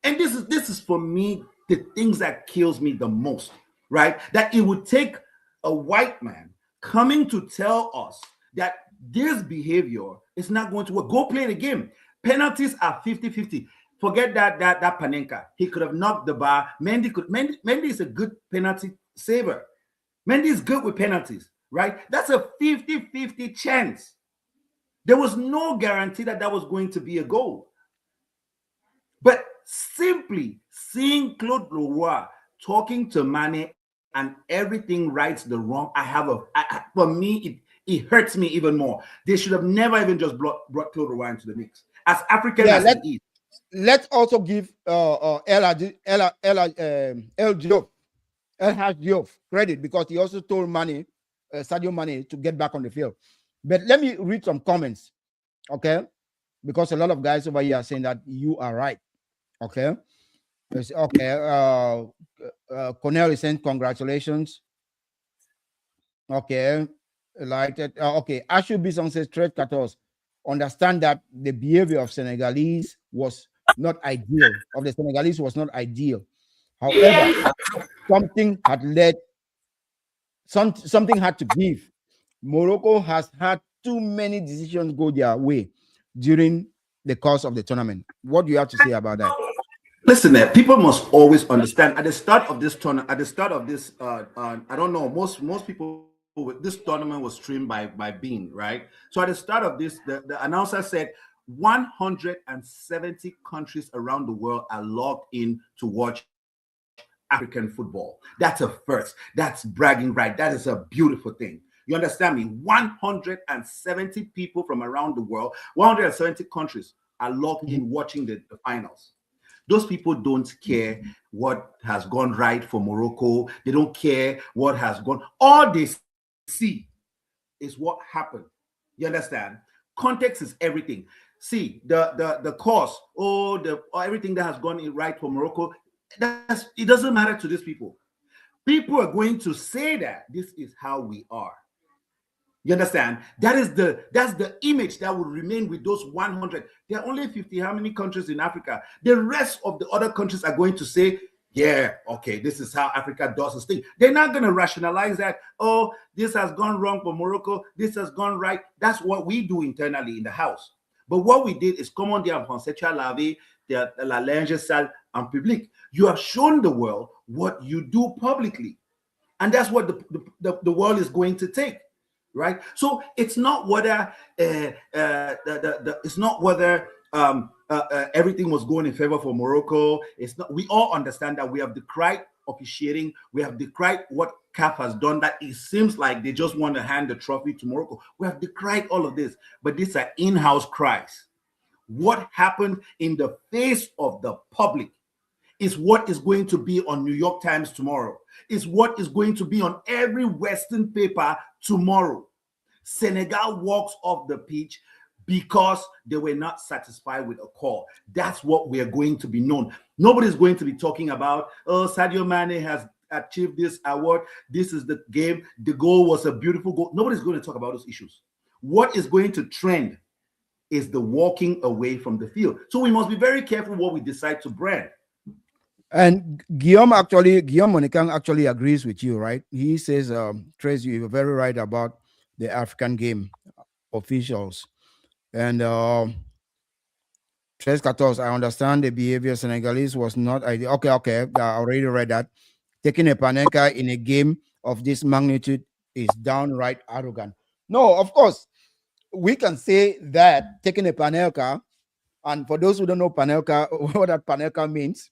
S4: And this is for me the things that kills me the most, right? That it would take a white man coming to tell us that this behavior is not going to work. Go play the game. Penalties are 50-50. Forget that Panenka. He could have knocked the bar. Mendy is a good penalty saver. Mendy is good with penalties, right? That's a 50-50 chance. There was no guarantee that was going to be a goal. But simply seeing Claude Leroy talking to Mane and everything rights the wrong, for me, it hurts me even more. They should have never even just brought Claude Leroy into the mix. As African as he is.
S3: Let's also give El Diop credit, because he also told Sadio Mane to get back on the field. But let me read some comments, okay? Because a lot of guys over here are saying that you are right, okay? Okay, Cornell is saying congratulations. Okay, like that. Okay, Ashu Bison says trade 14. Understand that the behavior of Senegalese was not ideal. However, something had to give. Morocco has had too many decisions go their way during the course of the tournament. What do you have to say about that?
S4: Listen, people must always understand at the start of this tournament, I don't know, most people, this tournament was streamed by Bean, right? So at the start of this, the announcer said 170 countries around the world are logged in to watch African football. That's a first. That's bragging right. That is a beautiful thing. You understand me? 170 people from around the world, 170 countries are logged in watching the finals. Those people don't care what has gone right for Morocco. They don't care what has gone. All they see is what happened. You understand? Context is everything. See, the cause, everything that has gone right for Morocco, it doesn't matter to these people. People are going to say that this is how we are. You understand? That's the image that will remain with those 100. There are only 50 how many countries in Africa? The rest of the other countries are going to say, yeah, okay, this is how Africa does this thing. They're not going to rationalize that, oh, this has gone wrong for Morocco, this has gone right. That's what we do internally in the house. But what we did is come on there en français, tu as lavé la linge sale en public. You have shown the world what you do publicly. And that's what the world is going to take. right? So it's not whether it's not whether everything was going in favor for Morocco. It's not. We all understand that we have decried officiating. We have decried what CAF has done. That it seems like they just want to hand the trophy to Morocco. We have decried all of this, but these are in-house cries. What happened in the face of the public is what is going to be on New York Times tomorrow, is what is going to be on every Western paper tomorrow. Senegal walks off the pitch because they were not satisfied with a call. That's what we are going to be known. Nobody's going to be talking about, oh, Sadio Mane has achieved this award. This is the game. The goal was a beautiful goal. Nobody's going to talk about those issues. What is going to trend is the walking away from the field. So we must be very careful what we decide to brand.
S3: And Guillaume Monikang actually agrees with you, right? He says, Trace, you were very right about the African game officials. And Trace Katos, I understand the behavior Senegalese was not ideal. Okay, I already read that. Taking a Panenka in a game of this magnitude is downright arrogant. No, of course, we can say that taking a Panenka, and for those who don't know Panenka, what that Panenka means,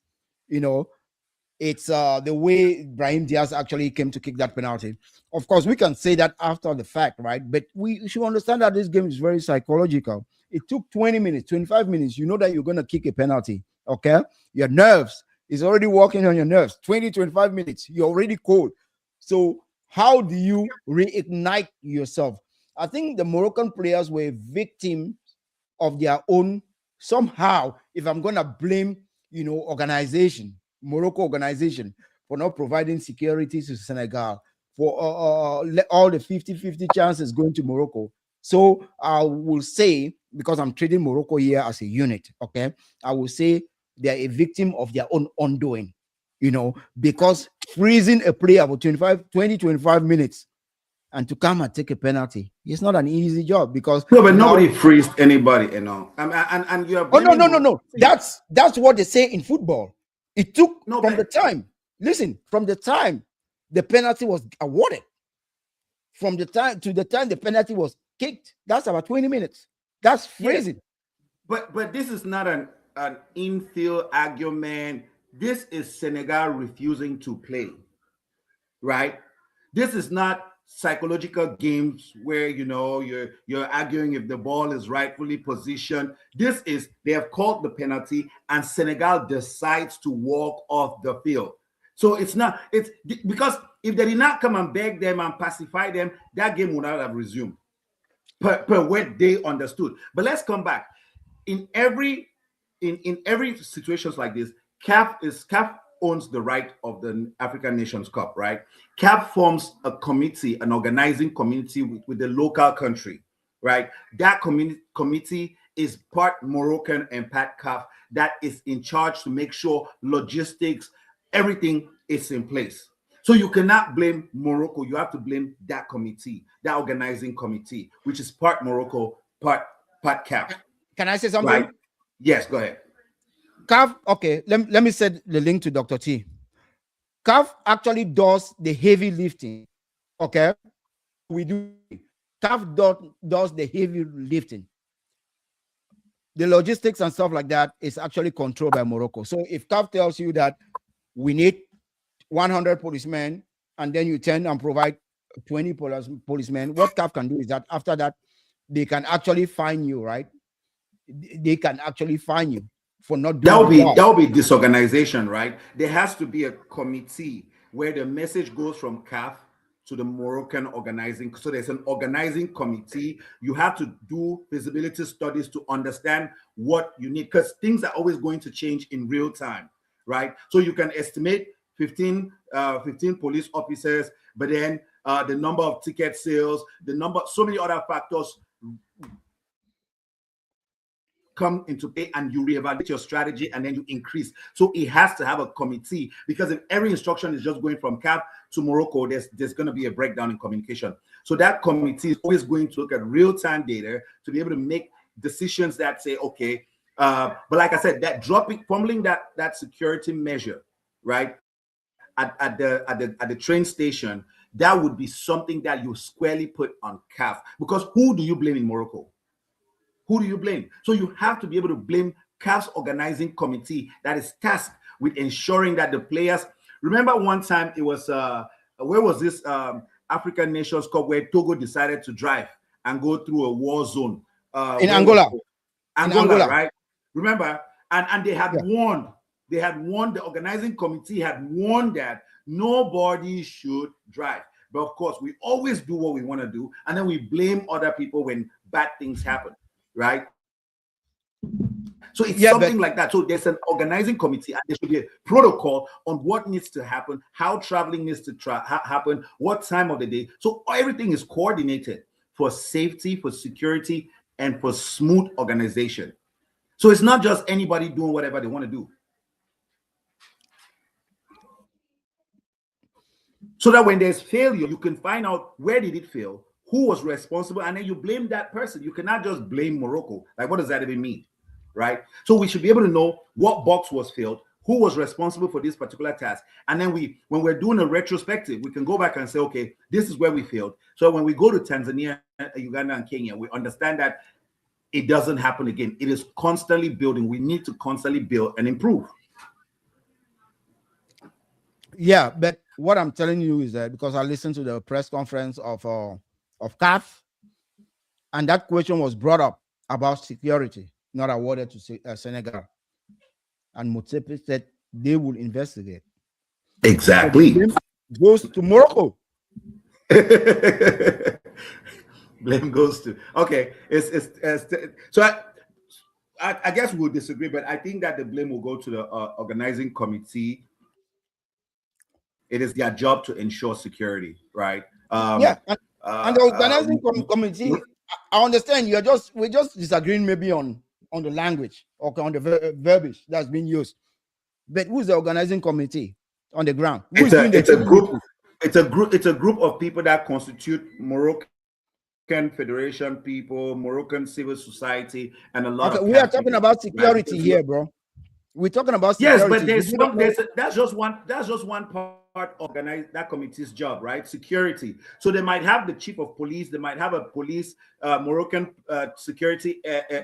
S3: it's the way Brahim Diaz actually came to kick that penalty. Of course, we can say that after the fact, right? But we should understand that this game is very psychological. It took 20 minutes, 25 minutes. You know that you're going to kick a penalty, okay? Your nerves is already working on your nerves. 20, 25 minutes, you're already cold. So how do you reignite yourself? I think the Moroccan players were victims of their own, somehow, if I'm going to blame, Morocco organization, for not providing security to Senegal, for all the 50-50 chances going to Morocco. So I will say, because I'm treating Morocco here as a unit, okay, I will say they're a victim of their own undoing, because freezing a player for 25 minutes and to come and take a penalty, it's not an easy job, because
S4: no, but nobody freezed anybody, and you have
S3: no. That's what they say in football. It took from the time the penalty was awarded, from the time to the time the penalty was kicked, that's about 20 minutes. That's freezing.
S4: Yeah. But this is not an infield argument. This is Senegal refusing to play, right? This is not psychological games where you're arguing if the ball is rightfully positioned. This is, they have called the penalty and Senegal decides to walk off the field. So it's because if they did not come and beg them and pacify them, that game would not have resumed per what they understood. But let's come back. In every situations like this, CAF owns the right of the African Nations Cup, right? CAF forms a committee, an organizing community with the local country, right? That committee is part Moroccan and part CAF, that is in charge to make sure logistics, everything is in place. So you cannot blame Morocco. You have to blame that committee, that organizing committee, which is part Morocco, part CAF.
S3: Can I say something?
S4: Right? Yes, go ahead.
S3: CAF, okay, let me set the link to Dr. T. CAF actually does the heavy lifting, okay? We do. CAF does the heavy lifting. The logistics and stuff like that is actually controlled by Morocco. So if CAF tells you that we need 100 policemen, and then you turn and provide 20 policemen, what CAF can do is that after that, they can actually fine you, right? They can actually fine you for not doing
S4: that will be disorganization, right? There has to be a committee where the message goes from CAF to the Moroccan organizing. So there's an organizing committee. You have to do feasibility studies to understand what you need, because things are always going to change in real time, right? So you can estimate 15 police officers, but then the number of ticket sales, so many other factors come into play, and you reevaluate your strategy and then you increase. So it has to have a committee, because if every instruction is just going from CAF to Morocco, there's going to be a breakdown in communication. So that committee is always going to look at real-time data to be able to make decisions that say, okay, but like I said, that fumbling that security measure, right, at the train station that would be something that you squarely put on CAF. Because who do you blame in Morocco? Who do you blame? So you have to be able to blame CAF's organizing committee that is tasked with ensuring that the players. Remember one time it was where was this African Nations Cup where Togo decided to drive and go through a war zone
S3: in Angola.
S4: Angola, right? Remember, and they had warned. They had warned, the organizing committee had warned that nobody should drive. But of course, we always do what we want to do, and then we blame other people when bad things happen, right? So it's something like that. So there's an organizing committee, and there should be a protocol on what needs to happen, how traveling needs to happen, what time of the day. So everything is coordinated for safety, for security, and for smooth organization. So it's not just anybody doing whatever they want to do. So that when there's failure, you can find out where did it fail, who was responsible, and then you blame that person. You cannot just blame Morocco. Like, what does that even mean, right? So we should be able to know what box was filled, who was responsible for this particular task. And then when we're doing a retrospective, we can go back and say, okay, this is where we failed. So when we go to Tanzania, Uganda, and Kenya, we understand that it doesn't happen again. It is constantly building. We need to constantly build and improve.
S3: Yeah, but what I'm telling you is that because I listened to the press conference of CAF, and that question was brought up about security not awarded to Senegal, and Motsepe said they will investigate.
S4: Exactly.
S3: So goes to Morocco.
S4: Blame goes to so I guess we'll disagree, but I think that the blame will go to the organizing committee. It is their job to ensure security, right?
S3: And the organizing committee, I understand we're just disagreeing maybe on the language or on the verbiage that's being used. But who's the organizing committee on the ground?
S4: It's a group of people that constitute Moroccan Federation people, Moroccan civil society, and a lot of.
S3: We are talking about security here, bro. We're talking about security.
S4: Yes, but that's just one part organize that committee's job, right? Security. So they might have the chief of police, they might have a police Moroccan security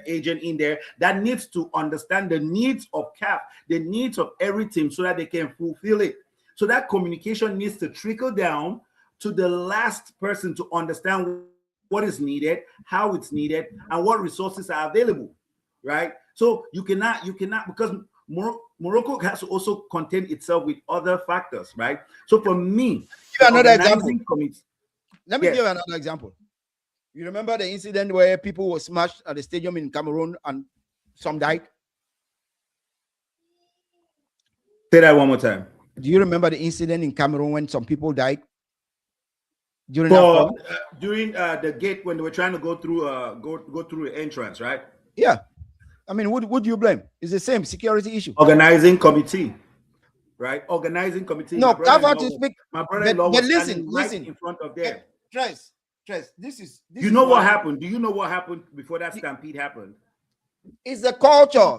S4: agent in there that needs to understand the needs of CAF, the needs of every team, so that they can fulfill it. So that communication needs to trickle down to the last person to understand what is needed, how it's needed, and what resources are available, right? So you cannot because Morocco has to also contend itself with other factors, right? So for me,
S3: give another example. Let me give another example. You remember the incident where people were smashed at the stadium in Cameroon and some died?
S4: Say that one more time.
S3: Do you remember the incident in Cameroon when some people died? During
S4: the gate when they were trying to go through the entrance, right?
S3: Yeah. I mean, what do you blame? It's the same security issue.
S4: Organizing committee, right? Organizing committee.
S3: No, to speak.
S4: My brother-in-law was
S3: listen
S4: right in front of them.
S3: Tres, this is.
S4: You know what happened? Do you know what happened before that stampede happened?
S3: It's the culture.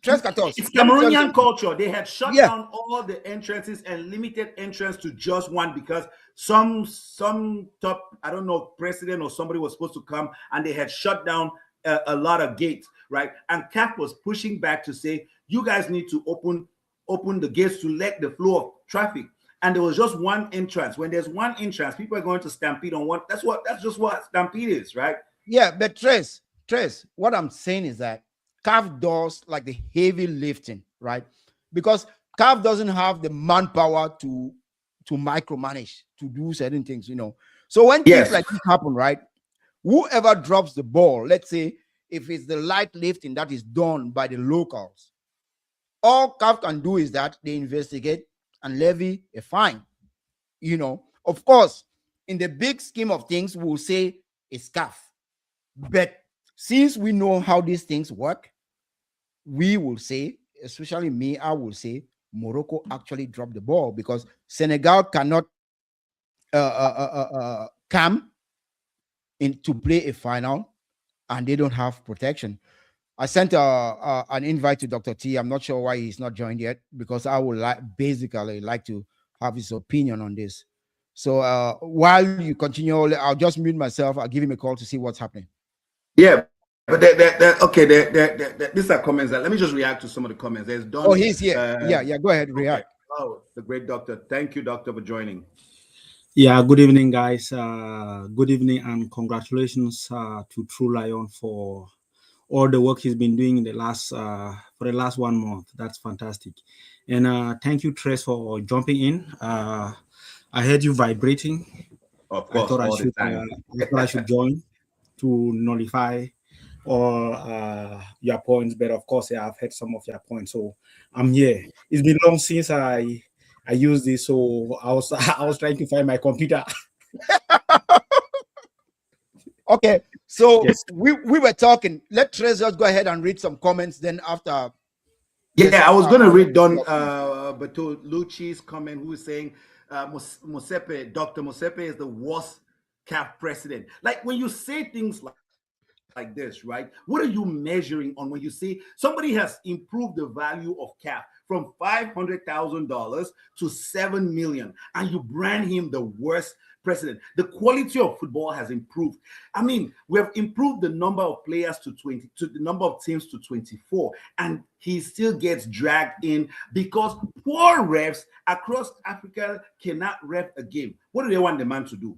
S3: Tres 14.
S4: It's Cameroonian culture. They had shut down all the entrances and limited entrance to just one because some top, I don't know, president or somebody was supposed to come and they had shut down a lot of gates, right? And CAF was pushing back to say, you guys need to open the gates to let the flow of traffic. And there was just one entrance. When there's one entrance, people are going to stampede on one. That's just what stampede is, right?
S3: Yeah, but Tres, what I'm saying is that CAF does like the heavy lifting, right? Because CAF doesn't have the manpower to micromanage, to do certain things, So when things like this happen, right? Whoever drops the ball, let's say if it's the light lifting that is done by the locals, all CAF can do is that they investigate and levy a fine. Of course, in the big scheme of things, we'll say it's CAF. But since we know how these things work, we will say, especially me, I will say Morocco actually dropped the ball because Senegal cannot come in to play a final and they don't have protection. I sent an invite to Dr. T. I'm not sure why he's not joined yet because I would basically like to have his opinion on this. So while you continue, I'll just mute myself. I'll give him a call to see what's happening.
S4: Yeah, but okay. These are comments. Let me just react to some of the comments. There's Don.
S3: Oh, he's here. Yeah. Go ahead,
S4: Okay.
S3: react.
S4: Oh, the great doctor. Thank you, doctor, for joining.
S5: Yeah, good evening, guys. Good evening, and congratulations to True Lion for all the work he's been doing in the last for the last 1 month. That's fantastic. And thank you, Tres, for jumping in. I heard you vibrating.
S4: Of course, all the time.
S5: I thought I should join to nullify all your points, but of course, yeah, I've heard some of your points, so I'm here. It's been long since I used this, so I was trying to find my computer.
S3: Okay, so
S5: Yes.
S3: we were talking. Let Tres just go ahead and read some comments. Then after,
S4: Yeah, I was going to read Don Bertolucci's comment, who is saying Mosepe, Dr. Mosepe is the worst CAF president. Like when you say things like this, right? What are you measuring on when you see somebody has improved the value of CAF from $500,000 to $7 million, and you brand him the worst president? The quality of football has improved. I mean, we have improved the number of players to the number of teams to 24, and he still gets dragged in because poor refs across Africa cannot ref a game. What do they want the man to do?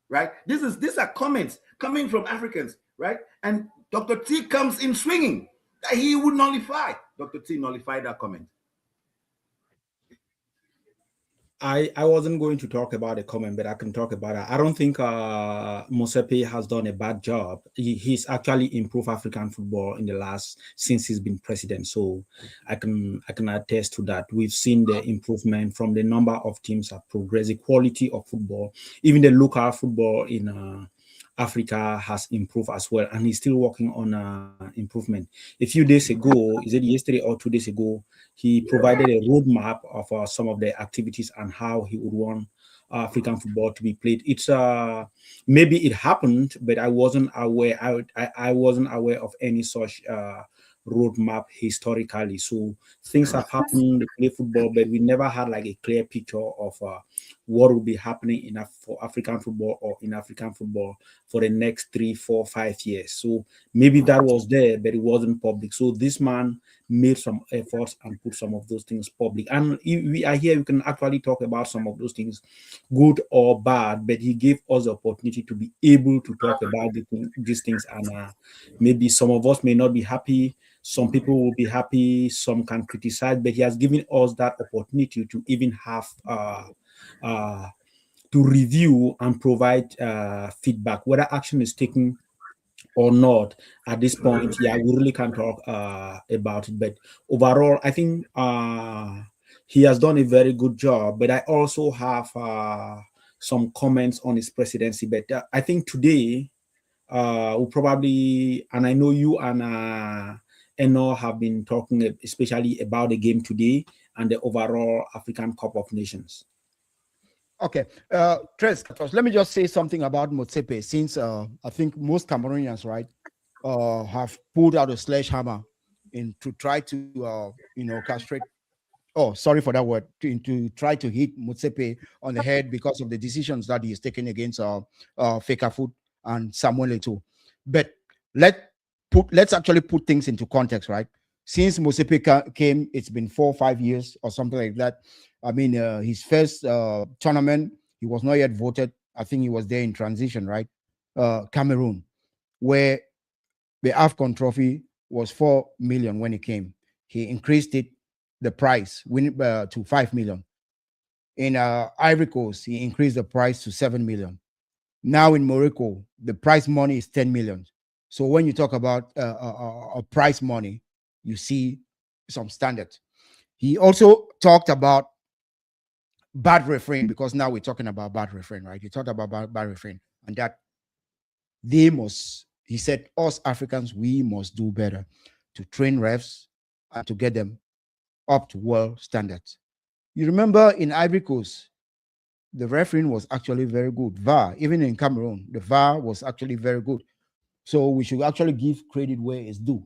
S4: Right? These are comments coming from Africans, right? And Dr. T comes in swinging that he would nullify. Dr. T nullified that comment.
S5: I wasn't going to talk about the comment, but I can talk about it. I don't think Mosepe has done a bad job. He's actually improved African football in the last since he's been president. So I can attest to that. We've seen the improvement from the number of teams that progress, the quality of football, even the local football in Africa has improved as well, and he's still working on improvement. A few days ago, is it yesterday or 2 days ago, he provided a roadmap of some of the activities and how he would want African football to be played. It's maybe it happened, but I wasn't aware. I wasn't aware of any such roadmap historically. So things have happened. They play football, but we never had like a clear picture of what will be happening for African football or in African football for the next 3, 4, 5 years. So maybe that was there, but it wasn't public. So this man made some efforts and put some of those things public. And we are here, we can actually talk about some of those things, good or bad, but he gave us the opportunity to be able to talk about these things. And maybe some of us may not be happy. Some people will be happy, some can criticize, but he has given us that opportunity to even have to review and provide feedback, whether action is taken or not at this point. Yeah, we really can't talk about it, but overall I think he has done a very good job. But I also have some comments on his presidency, but I think today we'll probably, and I know you and Eno have been talking especially about the game today and the overall African Cup of Nations.
S3: Okay, Tres, let me just say something about Motsepe, since I think most Cameroonians, right, have pulled out a sledgehammer to try to, castrate. Oh, sorry for that word. To try to hit Motsepe on the head because of the decisions that he is taking against Fekafoot and Samuel Eto'o. But let's actually put things into context, right? Since Motsepe came, it's been 4 or 5 years or something like that. I mean, his first tournament, he was not yet voted. I think he was there in transition, right? Cameroon, where the AFCON trophy was 4 million when he came. He increased the price to 5 million. In Ivory Coast, he increased the price to 7 million. Now in Morocco, the prize money is 10 million. So when you talk about a prize money, you see some standards. He also talked about bad refereeing, because now we're talking about bad refereeing, right? He talked about bad refereeing, and that he said, us Africans, we must do better to train refs and to get them up to world standards. You remember in Ivory Coast, the refereeing was actually very good. VAR, even in Cameroon, the VAR was actually very good. So we should actually give credit where it's due.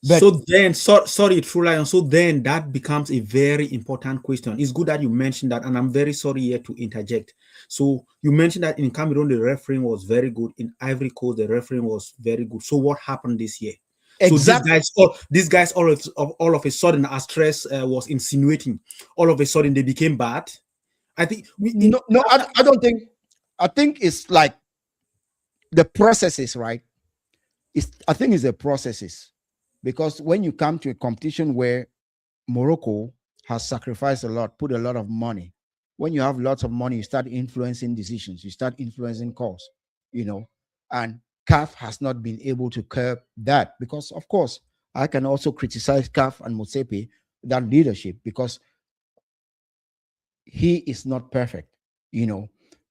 S3: But
S5: So then, sorry, True Lion. So then that becomes a very important question. It's good that you mentioned that, and I'm very sorry here to interject. So you mentioned that in Cameroon, the refereeing was very good. In Ivory Coast, the refereeing was very good. So what happened this year?
S3: exactly.
S5: So these guys all of a sudden, as Stress was insinuating, all of a sudden they became bad. I think
S3: I don't think. I think it's like the processes, right? I think it's the processes, because when you come to a competition where Morocco has sacrificed a lot, put a lot of money. When you have lots of money, you start influencing decisions, you start influencing calls, and CAF has not been able to curb that, because, of course, I can also criticize CAF and Motsepe, that leadership, because he is not perfect,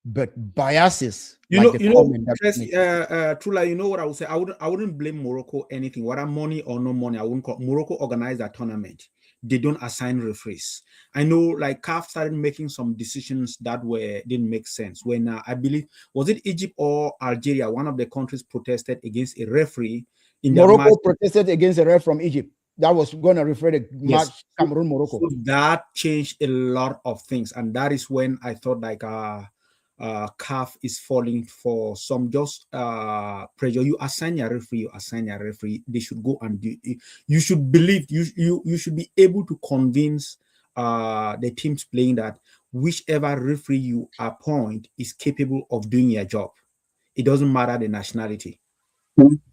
S3: but biases like the comment that
S5: Trula, you know what I would say? I wouldn't blame Morocco anything, whether money or no money. I wouldn't call Morocco organized that tournament. They don't assign referees. I know, like, CAF started making some decisions that didn't make sense. When I believe, was it Egypt or Algeria? One of the countries protested against a referee in their
S3: Morocco
S5: match.
S3: protested against a ref from Egypt that was going to refer the match Cameroon Morocco.
S5: So that changed a lot of things, and that is when I thought, like, CAF is falling for some just pressure. You assign your referee. They should go and do it. You should believe, you should be able to convince the teams playing that whichever referee you appoint is capable of doing your job. It doesn't matter the nationality.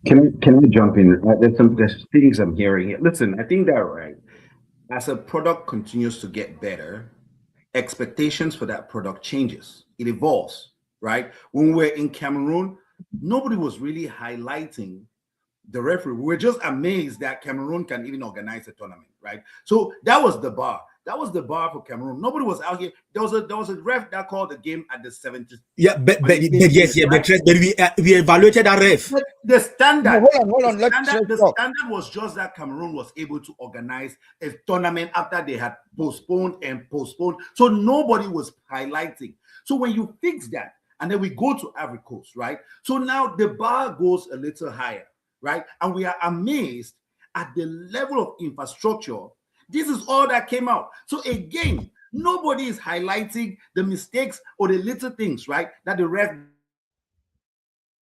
S4: Can I jump in? There's things I'm hearing here. Listen, I think that, right, as a product continues to get better, expectations for that product changes. It evolves, right? When we're in Cameroon, nobody was really highlighting the referee. We were just amazed that Cameroon can even organize a tournament, right? So that was the bar. That was the bar for Cameroon. Nobody was out here. There was a ref that called the game at the 70th.
S5: Yeah, but we evaluated that ref.
S4: But the standard.
S3: No, hold on.
S4: The standard was just that Cameroon was able to organize a tournament after they had postponed. So nobody was highlighting. So when you fix that, and then we go to Ivory Coast, right? So now the bar goes a little higher, right? And we are amazed at the level of infrastructure. This is all that came out. So again, nobody is highlighting the mistakes or the little things, right, that the ref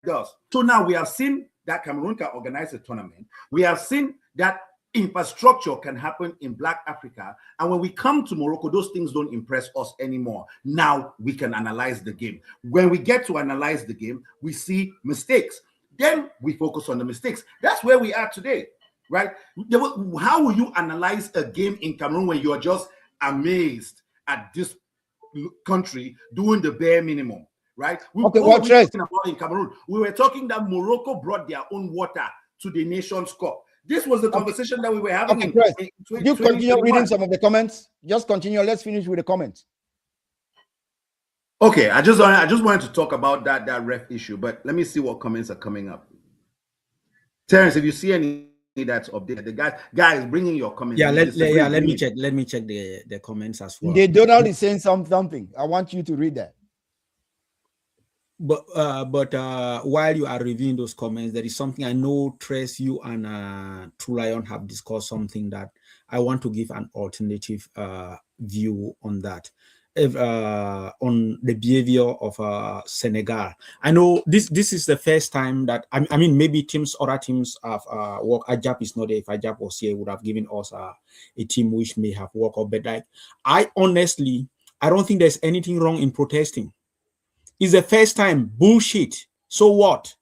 S4: does. So now we have seen that Cameroon can organize a tournament. We have seen that infrastructure can happen in Black Africa. And when we come to Morocco, those things don't impress us anymore. Now we can analyze the game. When we get to analyze the game, we see mistakes. Then we focus on the mistakes. That's where we are today, right? How will you analyze a game in Cameroon when you are just amazed at this country doing the bare minimum, right?
S3: Okay,
S4: what were we talking about in Cameroon? We were talking that Morocco brought their own water to the Nations Cup. This was the conversation that we were having.
S3: Okay, you continue reading some of the comments. Just continue. Let's finish with the comments.
S4: Okay, I just wanted to talk about that ref issue, but let me see what comments are coming up. Terrence, if you see any that's updated, the guys bringing your comments.
S5: Yeah, let me check. Let me check the comments as well.
S3: The Donald is saying something. I want you to read that.
S5: But while you are reviewing those comments, there is something I know, Trace, you and True Lion have discussed something that I want to give an alternative view on that. On the behavior of Senegal. I know this is the first time that I mean maybe other teams have worked. Ajap is not there. If Ajap was here, would have given us a team which may have worked out. But like, I don't think there's anything wrong in protesting. It's the first time. Bullshit. So what?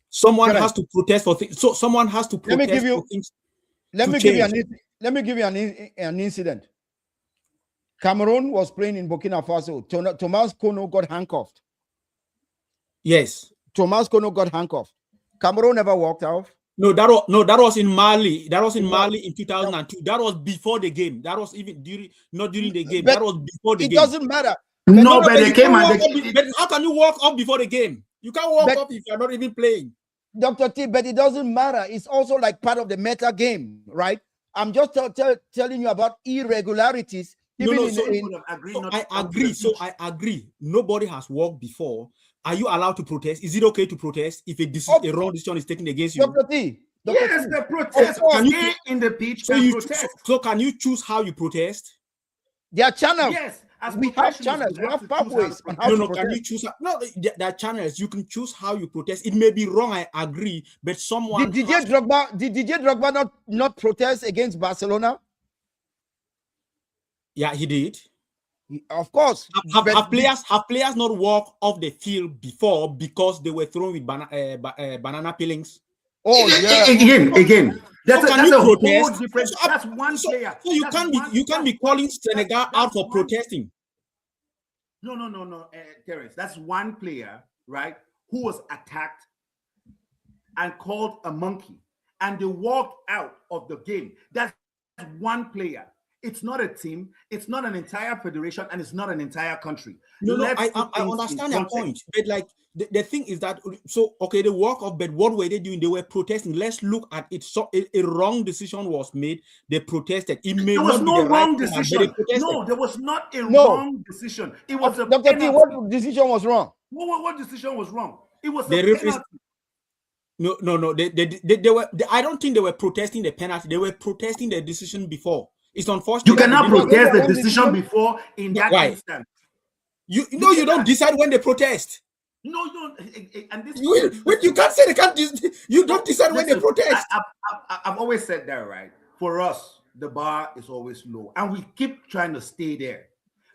S5: Someone has to protest for things. So someone has to protest for things.
S3: Let me give you an incident. Cameroon was playing in Burkina Faso. Thomas Kono got handcuffed.
S5: Yes.
S3: Thomas Kono got handcuffed. Cameroon never walked out.
S5: No, that was in Mali. That was in Mali in 2002. That was before the game. That was even not during the game. That was before the game.
S3: It doesn't matter.
S4: No, but they came and
S5: but how can you walk up before the game? You can't walk up if you're not even playing.
S3: Dr. T, but it doesn't matter. It's also like part of the meta game, right? I'm just telling you about irregularities.
S5: I agree. Nobody has walked before. Are you allowed to protest? Is it okay to protest if a wrong decision is taken against you?
S3: Dr. T,
S4: Yes, the protest.
S5: Can you-
S4: Stay in the pitch
S5: So
S4: and
S5: you
S4: protest.
S5: so can you choose how you protest?
S3: There are channels.
S4: Yes, as
S3: We have
S4: professionals,
S3: channels. We
S4: to
S3: have
S4: choose how to
S3: pathways on
S4: protest.
S3: how
S5: No,
S3: to
S5: no, can
S3: protest.
S5: you choose? No, there are channels. You can choose how you protest. It may be wrong, I agree, but someone
S3: Did
S5: has-
S3: DJ Drogba not protest against Barcelona?
S5: yeah, he did.
S3: Of course.
S5: Have
S3: But
S5: players not walk off the field before because they were thrown with banana peelings?
S3: oh yeah.
S4: Again. That's
S5: So
S4: a,
S5: can
S4: that's
S5: you
S4: a whole
S5: protest?
S4: different.
S5: So,
S4: That's one
S5: so-
S4: player.
S5: So you
S4: That's
S5: can't be
S4: one-
S5: you can't be
S4: that's
S5: calling
S4: one-
S5: Senegal
S4: that's
S5: out for
S4: one-
S5: protesting.
S4: No, Terrence. That's one player, right? Who was attacked and called a monkey, and they walked out of the game. That's one player. It's not a team. It's not an entire federation, and it's not an entire country.
S5: No,
S4: Let's
S5: I
S4: put things in
S5: understand your
S4: context.
S5: point, but like the thing is that so okay, they walk off, but what were they doing? They were protesting. Let's look at it. So a wrong decision was made. They protested. It may
S4: There was
S5: not be
S4: no
S5: the right
S4: wrong
S5: plan, but they
S4: decision.
S5: protested.
S4: No, there was not a
S3: No.
S4: wrong decision. It was a
S3: Dr. T,
S4: penalty.
S3: what decision was wrong?
S4: What decision was wrong? It was
S5: The
S4: a
S5: referees-
S4: penalty.
S5: No. They were. I don't think they were protesting the penalty. They were protesting the decision before. It's unfortunate.
S4: You
S5: that
S4: cannot
S5: they didn't-
S4: protest the
S3: One
S4: decision
S3: decision?
S4: before in that
S5: Why?
S4: instance.
S5: You don't decide when they protest.
S4: No, and this.
S5: You can't say they can't. You don't decide when they
S4: Listen,
S5: protest.
S4: I've always said that, right? For us, the bar is always low, and we keep trying to stay there.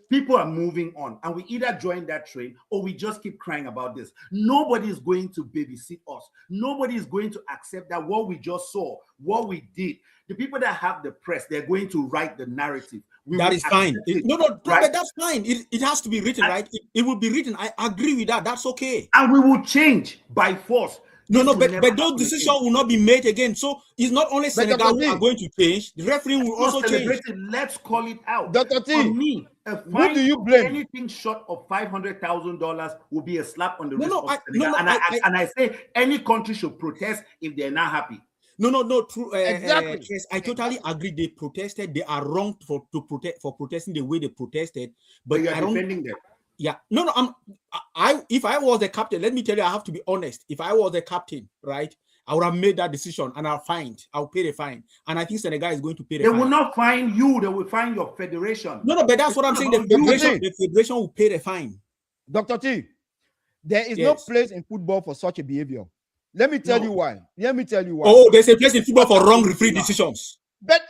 S4: People are moving on, and we either join that train or we just keep crying about this. Nobody is going to babysit us. Nobody is going to accept that what we just saw, what we did. The people that have the press, they're going to write the narrative.
S5: That is fine. No,
S4: right?
S5: but that's fine. It has to be written, right? It will be written. I agree with that. That's okay.
S4: And we will change by force.
S5: No,
S4: This will
S5: but
S4: never
S5: those
S4: happen
S5: decisions
S4: again.
S5: will not be made again. So it's not only Senegal
S3: Dr.
S5: who
S3: T,
S5: are going to change. The referee will
S4: Let's
S5: also
S4: not
S5: change.
S4: celebrate it. Let's call it out.
S3: Dr. T,
S4: For me, a
S3: who
S4: fine
S3: do you
S4: of
S3: blame?
S4: anything short of $500,000 will be a slap on the
S5: No,
S4: wrist
S5: no,
S4: of
S5: I-
S4: Senegal.
S5: no,
S4: and I say any country should protest if they're not happy.
S5: No. True.
S3: Exactly.
S5: Yes, I totally agree. They protested. They are wrong for protesting the way they protested.
S4: But
S5: But
S4: you're
S5: I don't.
S4: defending them.
S5: Yeah. No. If I was the captain, let me tell you, I have to be honest. If I was the captain, right, I would have made that decision, and I'll pay the fine. And I think Senegal is going to pay the
S4: They
S5: fine.
S4: will not find you. They will find your federation.
S5: No, but that's
S4: It's
S5: what I'm
S4: not
S5: saying.
S4: about
S5: The federation will pay the fine.
S3: Dr. T, there is
S5: Yes.
S3: no place in football for such a behavior. Let me tell
S4: No.
S3: you why.
S5: Oh, there's a place in football for wrong referee decisions.
S3: But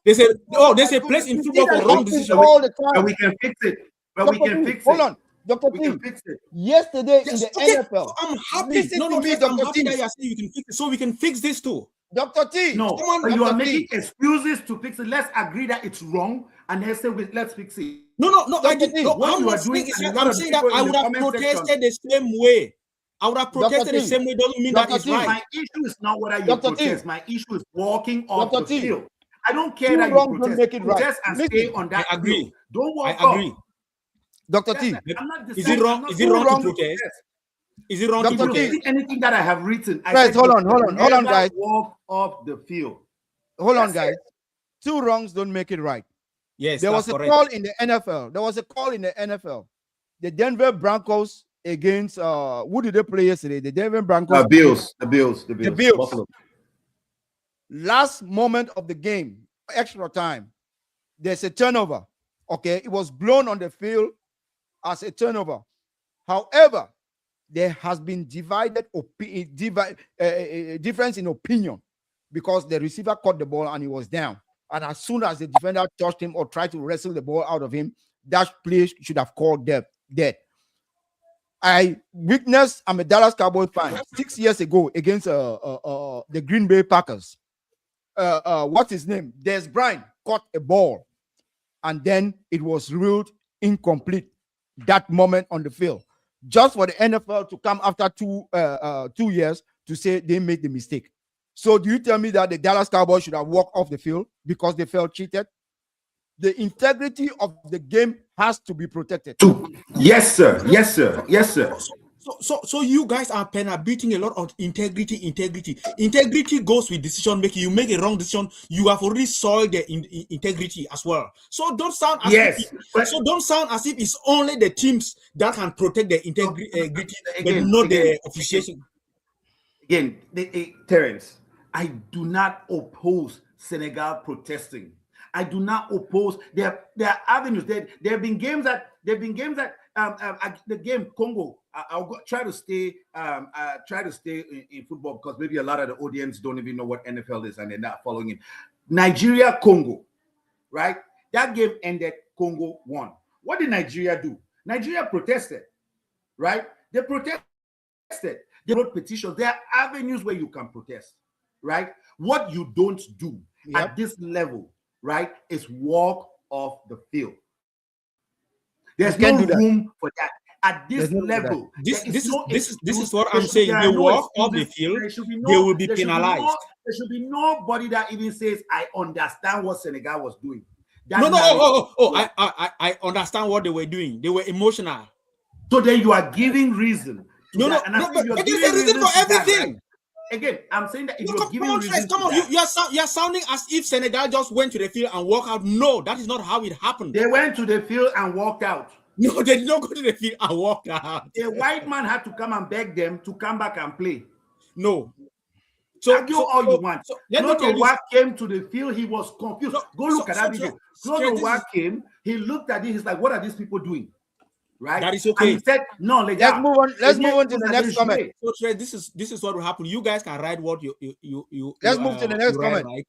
S5: There's a place in football for wrong decisions.
S3: all the
S4: But
S3: time.
S4: we can fix it. But we
S3: Dr.
S4: can
S3: T,
S4: fix
S3: hold
S4: it.
S3: on. Dr.
S4: We
S3: T,
S4: can fix it.
S3: yesterday
S5: Yes,
S3: in the
S5: okay.
S3: NFL,
S5: I'm happy.
S3: listen
S5: No,
S3: to me,
S5: yes, I'm
S3: Dr.
S5: happy
S3: T.
S5: that you're saying you can fix it. So we can fix this too.
S3: Dr. T,
S4: No,
S5: Someone-
S4: but you are
S3: Dr. T.
S4: making excuses to fix it. Let's agree that it's wrong, and let's say let's fix it.
S5: No. I
S3: Dr.
S5: did.
S3: T,
S5: No,
S4: what
S5: I'm
S4: you
S5: not
S4: are doing
S5: saying it's
S4: and a
S5: right.
S4: lot
S5: I'm
S4: of
S5: saying that
S4: people
S5: I
S4: in
S5: would
S4: the
S5: have
S4: comment
S5: protested the same way. I would have protested
S3: T,
S5: the same way. Doesn't mean that
S3: Dr.
S5: is
S3: T,
S5: right.
S4: My issue is not whether you
S3: Dr. T.
S4: protest. My issue is walking off
S3: Dr.
S4: the
S3: T.
S4: field. I don't care
S3: Two
S4: that you
S3: wrongs don't
S4: protest.
S3: make it right.
S4: Protest and
S3: Listen,
S4: stay on that
S5: I agree.
S4: field. Don't walk
S5: I agree.
S4: off.
S3: Dr. T,
S4: I'm not
S5: Is
S4: deciding-
S5: it wrong?
S4: I'm not
S5: Is it wrong to
S3: wrong.
S5: protest? Is it wrong
S3: Dr.
S5: to
S4: If you
S5: protest?
S3: T.
S4: see anything that I have written, I
S3: Guys,
S4: said
S3: hold
S4: you
S3: on,
S4: never
S3: guys.
S4: walk off the field.
S3: hold on,
S4: That's
S3: guys. Two wrongs don't make it right.
S5: Yes,
S3: There
S5: that's
S3: was a
S5: correct.
S3: call in the NFL. The Denver Broncos against who did they play yesterday? The Denver Broncos.
S4: The Bills.
S3: Bills. Last moment of the game, extra time. There's a turnover. Okay, it was blown on the field as a turnover. However, there has been difference in opinion because the receiver caught the ball and he was down. And as soon as the defender touched him or tried to wrestle the ball out of him, that play should have called dead. I'm a Dallas Cowboys fan 6 years ago against the Green Bay Packers. What's his name? Des Bryant caught a ball and then it was ruled incomplete that moment on the field. Just for the NFL to come after 2 years to say they made the mistake. So do you tell me that the Dallas Cowboys should have walked off the field because they felt cheated? The integrity of the game has to be protected.
S4: Yes, sir.
S5: So you guys are beating a lot of integrity. Integrity goes with decision making. You make a wrong decision, you have already soiled the integrity as well. So don't sound as if it's only the teams that can protect the integrity, but not the officiation.
S4: Again, Terrence, I do not oppose Senegal protesting. I do not oppose. There are avenues. There have been games that the game Congo. I'll try to stay in football because maybe a lot of the audience don't even know what NFL is and they're not following it. Nigeria Congo, right? That game ended. Congo won. What did Nigeria do? Nigeria protested, right? They protested. They wrote petitions. There are avenues where you can protest, right? What you don't do at this level, right, is walk off the field. There's no room for that. At this level,
S5: this is what I'm saying. They walk off the field, they will be penalized.
S4: There should be nobody that even says, I understand what Senegal was doing.
S5: I understand what they were doing. They were emotional.
S4: So then you are giving reason.
S5: But there's a reason for everything.
S4: Again, I'm saying that if you're giving reason,
S5: you're sounding as if Senegal just went to the field and walked out. No, that is not how it happened.
S4: They went to the field and walked out.
S5: No, they did not go to the field and walk out.
S4: A white man had to come and beg them to come back and play.
S5: No.
S4: Argue all you want. Claude came to the field, he was confused. Go look at that video. Claude came, he looked at it, he's like, what are these people doing? Right?
S5: That is okay.
S4: And he said, no,
S3: let's move on. Let's move on to the next comment.
S5: So Trey, this is what will happen. You guys can write what you
S3: let's move to the next comment.
S4: Right?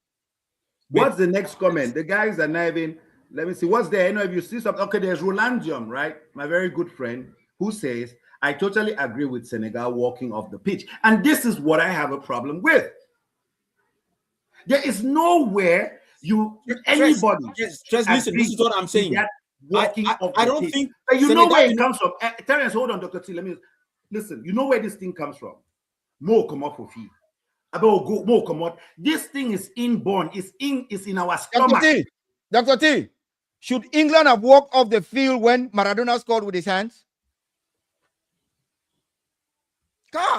S4: What's the next comment? The guys are not even. Let me see. What's there? I know if you see something. Okay, there's Rolandium, right? My very good friend, who says, I totally agree with Senegal walking off the pitch. And this is what I have a problem with. There is nowhere anybody.
S5: Just listen, this is what I'm saying. I don't think
S4: you know where it comes from. Terence, hold on, Dr. T. Let me listen. You know where this thing comes from. More come up for fee. More come out. This thing is inborn. It's in our stomach.
S3: Dr. T, should England have walked off the field when Maradona scored with his hands?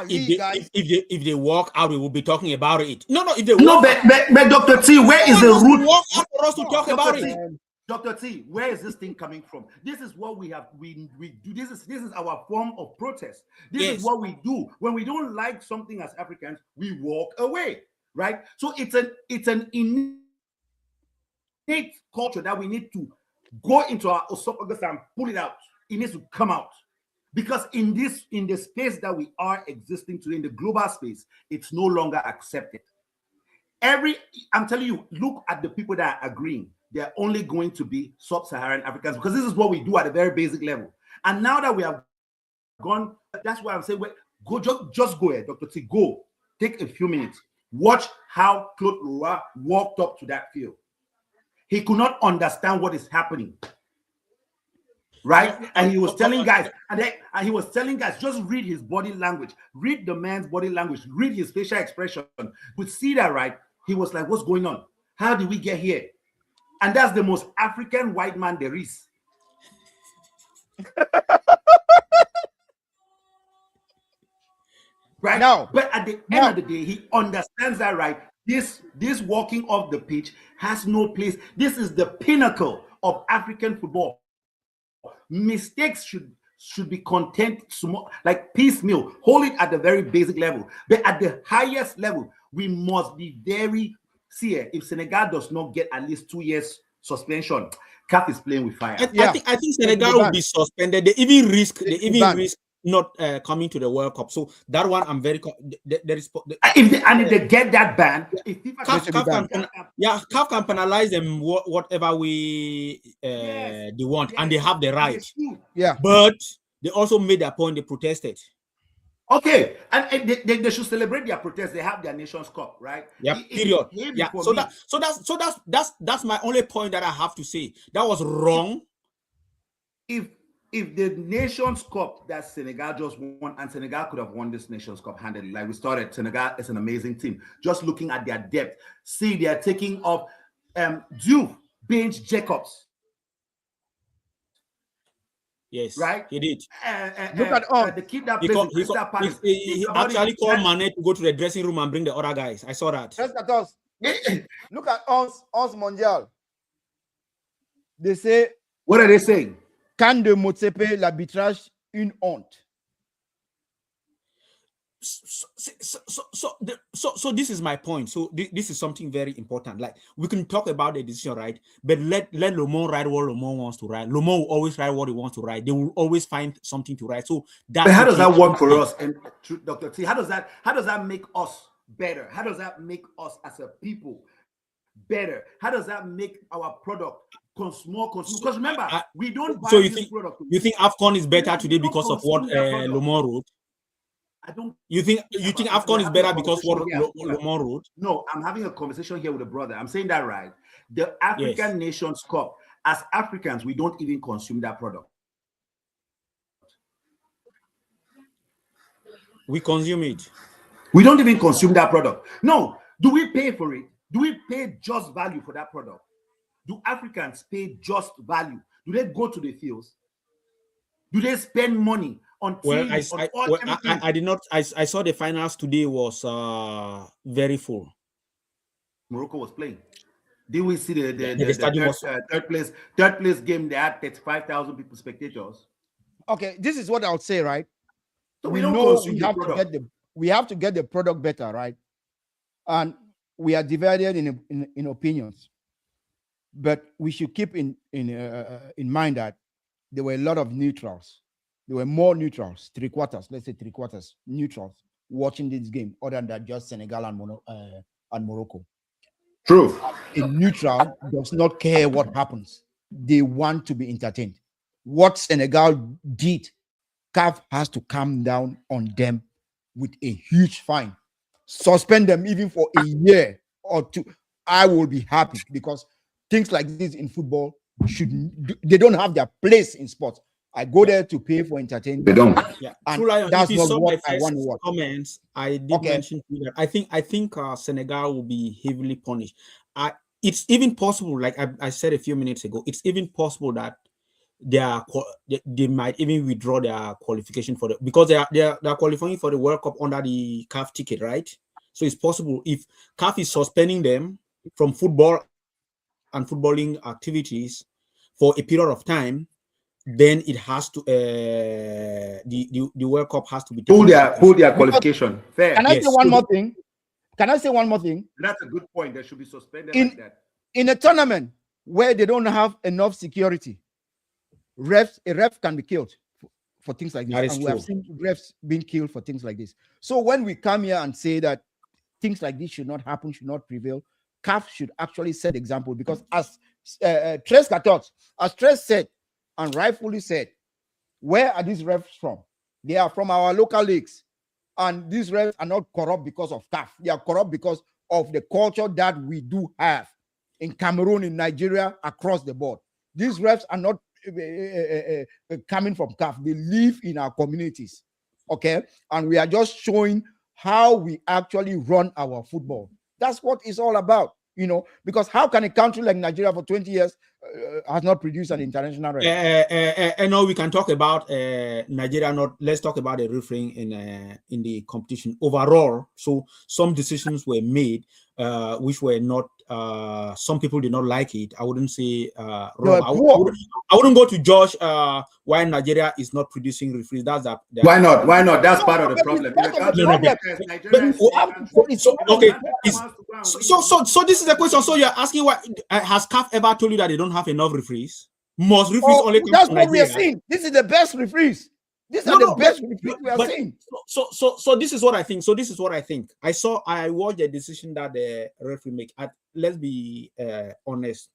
S5: If they walk out, we will be talking about it. No. If they
S4: but Dr. T, where is the root?
S5: Walk out for us to talk about it.
S4: Dr. T, where is this thing coming from? This is what we have. We do. This is our form of protest. This is what we do when we don't like something as Africans. We walk away, right? So it's an innate culture that we need to go into our esophagus and pull it out. It needs to come out. Because in the space that we are existing today, in the global space, it's no longer accepted. I'm telling you, look at the people that are agreeing. They're only going to be sub-Saharan Africans because this is what we do at a very basic level. And now that we have gone, that's why I'm saying, just go ahead, Dr. T, go. Take a few minutes. Watch how Claude Leroy walked up to that field. He could not understand what is happening. Right? And he was telling guys, just read his body language, read the man's body language, read his facial expression. We see that, right? He was like, what's going on? How did we get here? And that's the most African white man there is. Right
S3: now,
S4: but at the end of the day, he understands that, right? This walking off the pitch has no place. This is the pinnacle of African football. Mistakes should be content, like piecemeal. Hold it at the very basic level, but at the highest level, we must be very serious. If Senegal does not get at least 2 years suspension, CAF is playing with fire.
S5: I think Senegal will be suspended. They even risk not coming to the World Cup. So that one, I'm very.
S4: If they get that ban,
S5: CAF can penalize them whatever way they want, and they have the right.
S3: Yeah,
S5: but they also made their point. They protested.
S4: Okay, and they should celebrate their protest. They have their Nations Cup, right?
S5: Yeah. Period. Yeah. So that's my only point that I have to say. That was wrong.
S4: If the Nations Cup that Senegal just won, and Senegal could have won this Nations Cup handily, like we started, Senegal is an amazing team. Just looking at their depth, see they are taking off Diouf, Bench, Jacobs.
S5: Yes,
S4: right.
S5: He did.
S4: Look at the kid that plays.
S5: He actually called Mane to go to the dressing room and bring the other guys. I saw that.
S3: Look at us. Look at us Mondial. They say.
S4: What are they saying?
S3: Can de Motsepe l'arbitrage une honte?
S5: So this is my point. So this is something very important. Like, we can talk about the decision, right? But let Lemon write what Lemon wants to write. Lemon will always write what he wants to write. They will always find something to write. So that's
S4: But how does
S5: okay.
S4: that work for us? And Dr. T, how does that make us better? How does that make us as a people better? How does that make our product more consumed? Because remember, we don't buy this product.
S5: You think AFCON is better today because of what Lemon wrote?
S4: I don't.
S5: You think AFCON is better because what Lemon wrote?
S4: No, I'm having a conversation here with a brother. I'm saying that right. The African Nations Cup, as Africans, we don't even consume that product.
S5: We consume it.
S4: We don't even consume that product. No. Do we pay for it? Do we pay just value for that product? Do Africans pay just value? Do they go to the fields? Do they spend money on teams?
S5: I did not. I saw the finals today was very full.
S4: Morocco was playing. Did we see the third place game? They had 35,000 people, spectators.
S3: Okay, this is what I would say, right?
S4: So
S3: we know we have to get the product better, right? And we are divided in opinions, but we should keep in mind that there were a lot of neutrals. There were more neutrals, let's say three quarters neutrals watching this game, other than just Senegal and Morocco.
S4: True.
S3: A neutral does not care what happens. They want to be entertained. What Senegal did, CAF has to come down on them with a huge fine. Suspend them even for a year or two. I will be happy, because things like this in football they don't have their place in sports. I go there to pay for entertainment.
S4: They don't.
S5: Yeah,
S3: and that's not what I want to watch.
S5: Comments I did mention that I think Senegal will be heavily punished. It's even possible, like I said a few minutes ago, it's even possible that they might even withdraw their qualification for because they're qualifying for the World Cup under the CAF ticket, right? So it's possible if CAF is suspending them from football and footballing activities for a period of time, then it has to the World Cup has to be
S4: pull their qualification. Fair.
S3: Can I say one more thing? Can I say one more thing?
S4: That's a good point. They should be suspended like that.
S3: In a tournament where they don't have enough security, a ref can be killed for things like this. And we have seen refs being killed for things like this. So when we come here and say that things like this should not happen, should not prevail, CAF should actually set the example, because as Tres said, and rightfully said, where are these refs from? They are from our local leagues. And these refs are not corrupt because of CAF. They are corrupt because of the culture that we do have in Cameroon, in Nigeria, across the board. These refs are not coming from CAF. They live in our communities. Okay? And we are just showing how we actually run our football. That's what it's all about. You know, because how can a country like Nigeria for 20 years has not produced an international ref?
S5: And now we can talk about Nigeria. Let's talk about the refereeing in the competition overall. So some decisions were made which were not. Some people did not like it. I wouldn't say wrong. I wouldn't go to judge why Nigeria is not producing referees.
S4: Why not? Why not? That's part of the problem.
S5: So this is the question. So you're asking, why has CAF ever told you that they don't have enough referees? Most referees only come
S3: that's
S5: from
S3: what
S5: Nigeria.
S3: We are seeing. This is the best referees. These are the best referees we are seeing.
S5: So this is what I think. So this is what I think. I watched the decision that the referee make. Let's be honest.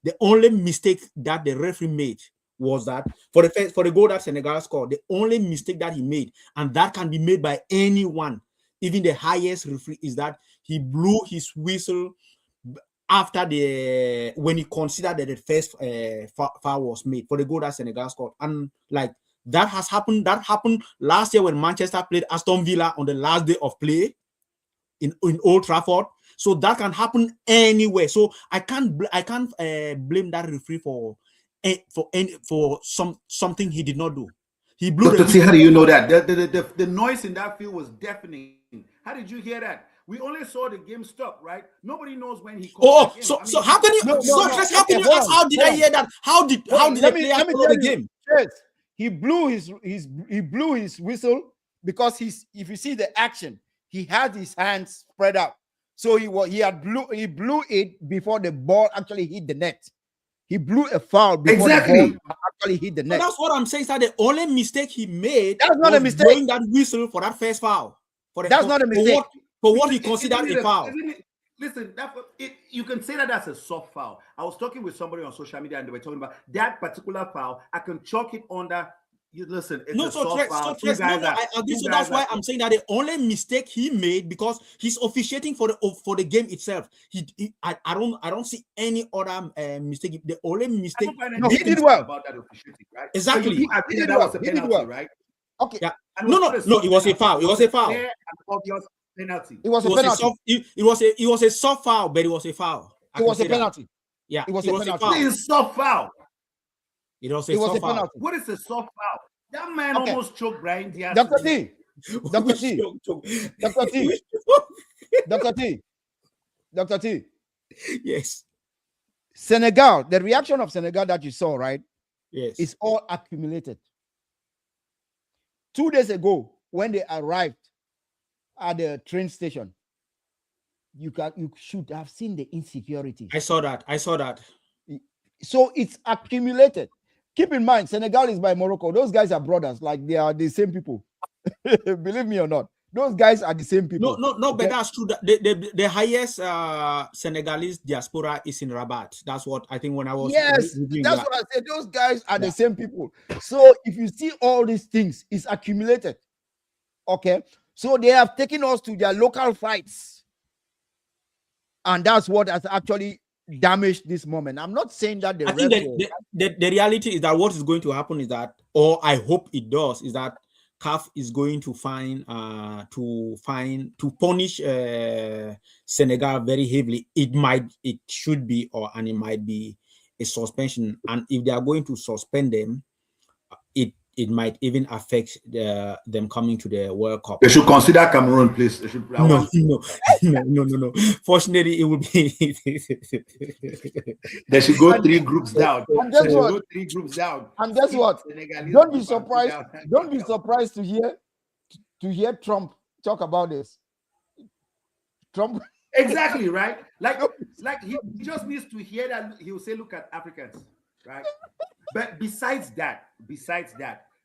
S5: The only mistake that the referee made was that for the goal that Senegal scored, the only mistake that he made, and that can be made by anyone, even the highest referee, is that he blew his whistle after when he considered that the first foul was made for the goal that Senegal scored. And like that has happened. That happened last year when Manchester played Aston Villa on the last day of play in Old Trafford. So that can happen anywhere. So I can't blame that referee for something he did not do. He blew.
S4: Dr. T, how do you know that? The noise in that field was deafening. How did you hear that? We only saw the game stop, right? Nobody knows when he called the game.
S5: So how can you? How can you ask? How did I hear that? How did the player follow the game?
S3: Yes, he blew his whistle because if you see the action, he had his hands spread out. So he blew it before the ball actually hit the net. He blew a foul before
S4: Exactly.
S3: the ball actually hit the
S5: So
S3: net.
S5: that's what I'm saying. That the only mistake he made
S3: That's not
S5: was
S3: a mistake.
S5: blowing that whistle for that first foul.
S3: That's not a mistake.
S5: For what he considered a foul.
S4: Listen, you can say that that's a soft foul. I was talking with somebody on social media and they were talking about that particular foul. I can chalk it under. You listen, it's a soft foul.
S5: I agree. So that's why I'm saying that the only mistake he made, because he's officiating for the game itself. I don't see any other mistake. The only mistake.
S3: No, he did well
S4: about that officiating, right?
S5: Exactly.
S4: So I think that was a penalty, right?
S3: Okay.
S5: Yeah. No. It was a foul. It was a foul.
S4: Obvious penalty.
S3: It was a penalty.
S5: It was a soft foul, but it was a foul.
S3: It was a penalty.
S5: Yeah,
S3: it was a penalty.
S4: It's a soft foul.
S5: It was a soft foul.
S3: penalty.
S4: What is a soft foul? That man almost choked Brian Diaz.
S3: Dr. T. Dr. T. Dr. T. Dr. T. Dr. T.
S5: Yes.
S3: Senegal, the reaction of Senegal that you saw, right?
S5: Yes.
S3: Is all accumulated. 2 days ago, when they arrived at the train station, you should have seen the insecurity.
S5: I saw that.
S3: So it's accumulated. Keep in mind, Senegal is by Morocco. Those guys are brothers, like they are the same people. Believe me or not, those guys are the same people.
S5: No, okay? But that's true. The highest Senegalese diaspora is in Rabat. That's what I think when I was.
S3: Yes, that's what I said. Those guys are the same people. So if you see all these things, it's accumulated. Okay, so they have taken us to their local fights, and that's what has actually damaged this moment. I'm not saying that
S5: I think the reality is that what is going to happen is that, or I hope it does, is that CAF is going to punish Senegal very heavily. It should be, and it might be a suspension. And if they are going to suspend them, it might even affect them coming to the World Cup.
S4: They should consider Cameroon, please.
S5: No. Fortunately, it will be.
S4: They should go 3 groups down.
S3: And guess what?
S4: Go 3 groups down.
S3: And guess what? Don't be surprised. Don't be surprised to hear Trump talk about this. Trump.
S4: Exactly, right? Like he just needs to hear that. He will say, "Look at Africans," right? But besides that,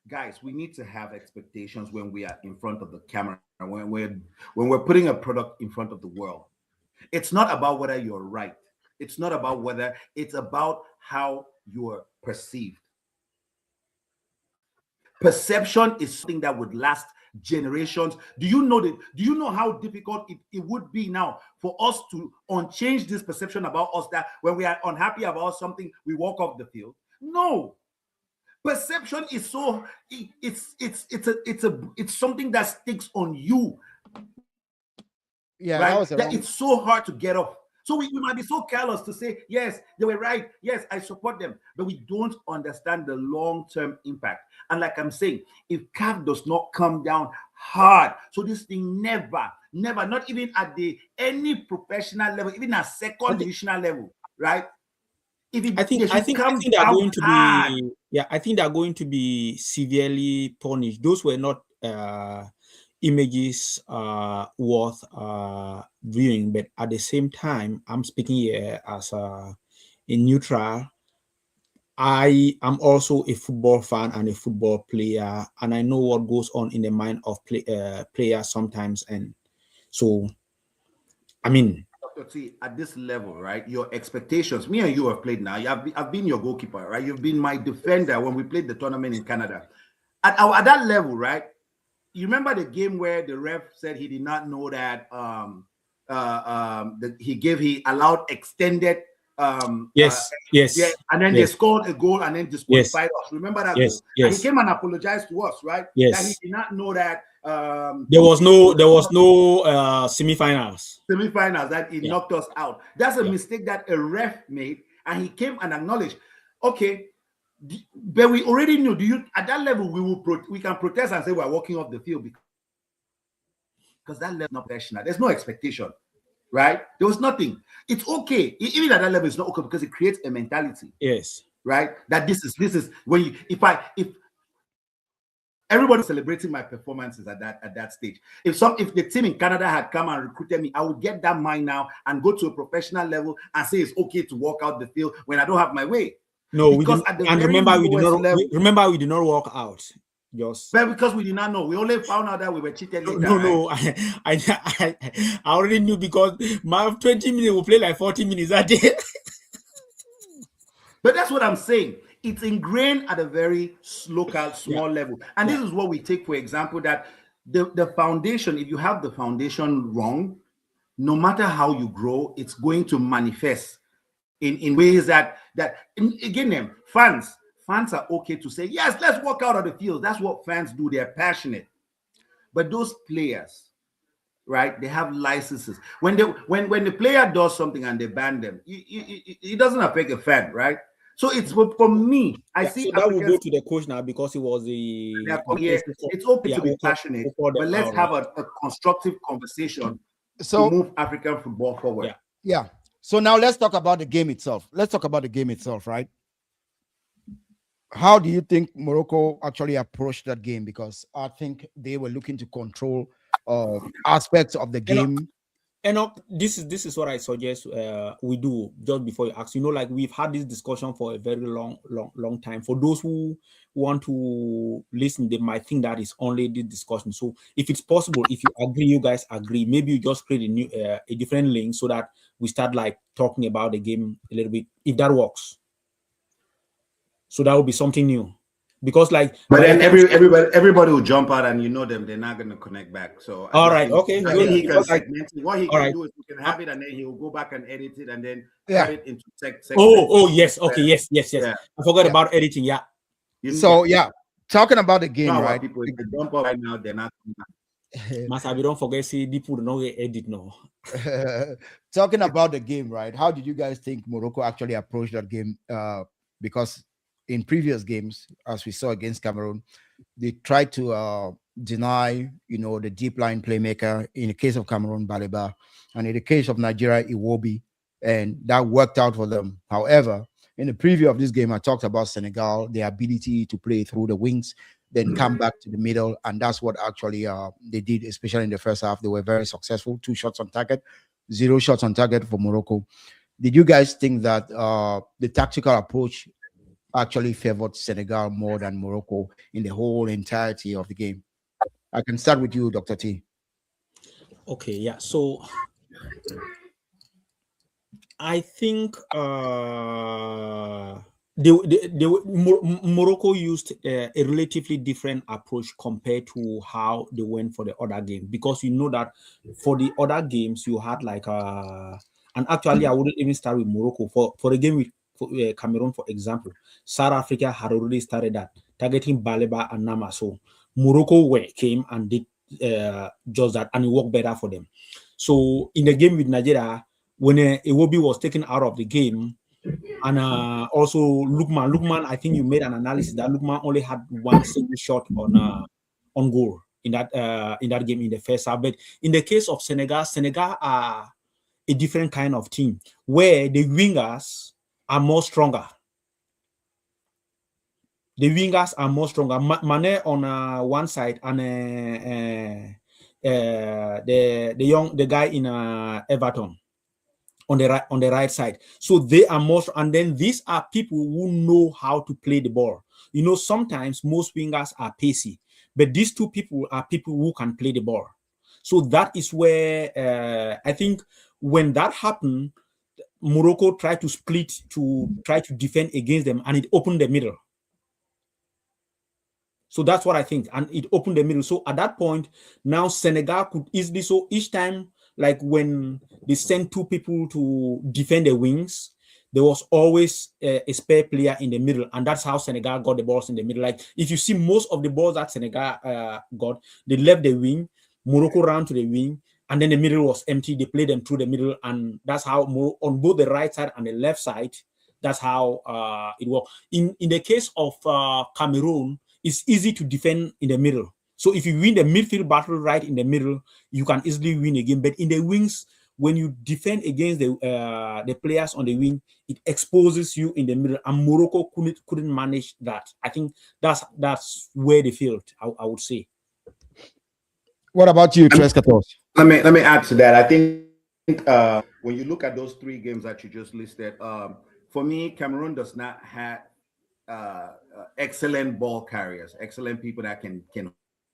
S4: guys, we need to have expectations when we are in front of the camera, when we're putting a product in front of the world. It's not about whether you're right. It's not about whether. It's about how you're perceived. Perception is something that would last generations. Do you know how difficult it would be now for us to unchange this perception about us, that when we are unhappy about something, we walk off the field? No. Perception is so it's something that sticks on you.
S3: Yeah,
S4: right? It's so hard to get off. So we might be so careless to say, yes, they were right. Yes, I support them. But we don't understand the long-term impact. And like I'm saying, if CAF does not come down hard, so this thing never, not even at any professional level, even at second divisional level, right?
S5: I think they're going to be. Yeah, I think they're going to be severely punished. Those were not images worth viewing, but at the same time, I'm speaking here as a neutral. I am also a football fan and a football player, and I know what goes on in the mind of players sometimes. And so, I mean,
S4: see, at this level, right? Your expectations. Me and you have played now. I've been your goalkeeper, right? You've been my defender when we played the tournament in Canada. At that level, right? You remember the game where the ref said he did not know that he allowed extended
S5: yes,
S4: and then they scored a goal and then disqualified us. Remember that goal?
S5: Yes.
S4: And he came and apologized to us, right?
S5: Yes.
S4: That he did not know that
S5: there was no semifinals.
S4: That he knocked us out. That's a mistake that a ref made, and he came and acknowledged. Okay, but we already knew. At that level we can protest and say we're walking off the field because that level is not professional. There's no expectation, right? There was nothing. It's okay. Even at that level, it's not okay because it creates a mentality.
S5: Yes.
S4: Right. That this is when you if everybody celebrating my performances at that stage. If the team in Canada had come and recruited me, I would get that mind now and go to a professional level and say it's okay to walk out the field when I don't have my way.
S5: No,
S4: because
S5: we didn't, and remember we did not walk out. Just
S4: but because we did not know, we only found out that we were cheated.
S5: No, I already knew because my 20 minutes will play like 40 minutes a day.
S4: But that's what I'm saying. It's ingrained at a very local, small level. And this is what we take, for example, that the foundation, if you have the foundation wrong, no matter how you grow, it's going to manifest in ways that again, fans are okay to say, yes, let's walk out of the field. That's what fans do. They're passionate. But those players, right, they have licenses. When the player does something and they ban them, it doesn't affect a fan, right? So it's for me. I see.
S5: So that will go to the coach now because it was the.
S4: It's okay to be passionate, but let's have a constructive conversation to move African football forward.
S3: Yeah. So now let's talk about the game itself. Right? How do you think Morocco actually approached that game? Because I think they were looking to control aspects of the game.
S5: This is what I suggest we do just before you ask. Like we've had this discussion for a very long time. For those who want to listen, they might think that is only the discussion. So if it's possible, if you agree, you guys agree, maybe you just create a different link so that we start like talking about the game a little bit, if that works. So that would be something new. Because but
S4: then everybody will jump out and them, they're not going to connect back. So
S5: all right, okay.
S4: I think he can segment it. What he can do is we can have it and then he will go back and edit it and then cut it into segments.
S5: Oh yes, okay, yes. Yeah. I forgot about editing. Yeah.
S3: So talking about the game, right?
S4: People if they jump out right now, they're not coming back.
S5: Master, we don't forget people don't edit now.
S3: Talking about the game, right? How did you guys think Morocco actually approached that game? Because in previous games, as we saw against Cameroon, they tried to deny, the deep line playmaker. In the case of Cameroon, Baleba, and in the case of Nigeria, Iwobi, and that worked out for them. However, in the preview of this game, I talked about Senegal, their ability to play through the wings, then come back to the middle, and that's what actually they did, especially in the first half. They were very successful. 2 shots on target, 0 shots on target for Morocco. Did you guys think that the tactical approach actually favored Senegal more than Morocco in the whole entirety of the game? I can start with you, Dr. T.
S5: Okay, yeah. So I think Morocco used a relatively different approach compared to how they went for the other game, because that for the other games you had and actually I wouldn't even start with Morocco for the game with Cameroon, for example. South Africa had already started that, targeting Baleba and Nama. So Morocco came and did just that, and it worked better for them. So in the game with Nigeria, when Iwobi was taken out of the game, and also Lukman, I think you made an analysis that Lukman only had 1 single shot on goal in that game in the first half. But in the case of Senegal are a different kind of team where the wingers are more stronger. The wingers are more stronger. Mane on one side, and the guy in Everton on the right side. So they are more, and then these are people who know how to play the ball. Sometimes most wingers are pacey, but these two people are people who can play the ball. So that is where I think when that happened, Morocco tried to split to try to defend against them, and it opened the middle. So that's what I think, and it opened the middle. So at that point, now Senegal could easily, so each time, like when they sent 2 people to defend the wings, there was always a spare player in the middle, and that's how Senegal got the balls in the middle. Like if you see most of the balls that Senegal got, they left the wing, Morocco ran to the wing, and then the middle was empty. They played them through the middle, and that's how on both the right side and the left side, that's how it worked. In the case of Cameroon, it's easy to defend in the middle. So if you win the midfield battle right in the middle, you can easily win a game. But in the wings, when you defend against the players on the wing, it exposes you in the middle. And Morocco couldn't manage that. I think that's where they failed. I would say.
S3: What about you, Trescatos?
S4: Let me add to that. I think when you look at those three games that you just listed, for me, Cameroon does not have excellent ball carriers, excellent people that can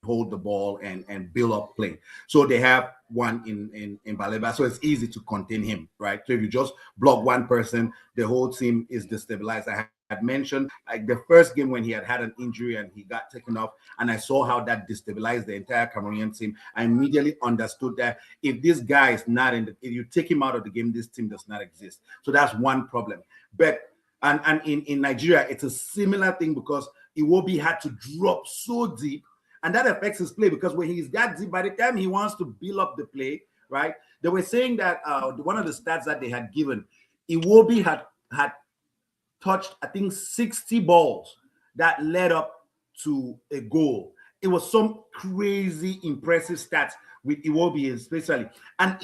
S4: hold the ball and build up play. So they have one in Baleba, so it's easy to contain him, right? So if you just block one person, the whole team is destabilized. I had mentioned like the first game when he had an injury and he got taken off, and I saw how that destabilized the entire Cameroonian team. I immediately understood that if this guy is not if you take him out of the game, this team does not exist. So that's one problem. But and in Nigeria, it's a similar thing because Iwobi had to drop so deep, and that affects his play because when he's that deep, by the time he wants to build up the play, right? They were saying that one of the stats that they had given, Iwobi had touched, I think, 60 balls that led up to a goal. It was some crazy, impressive stats with Iwobi especially. And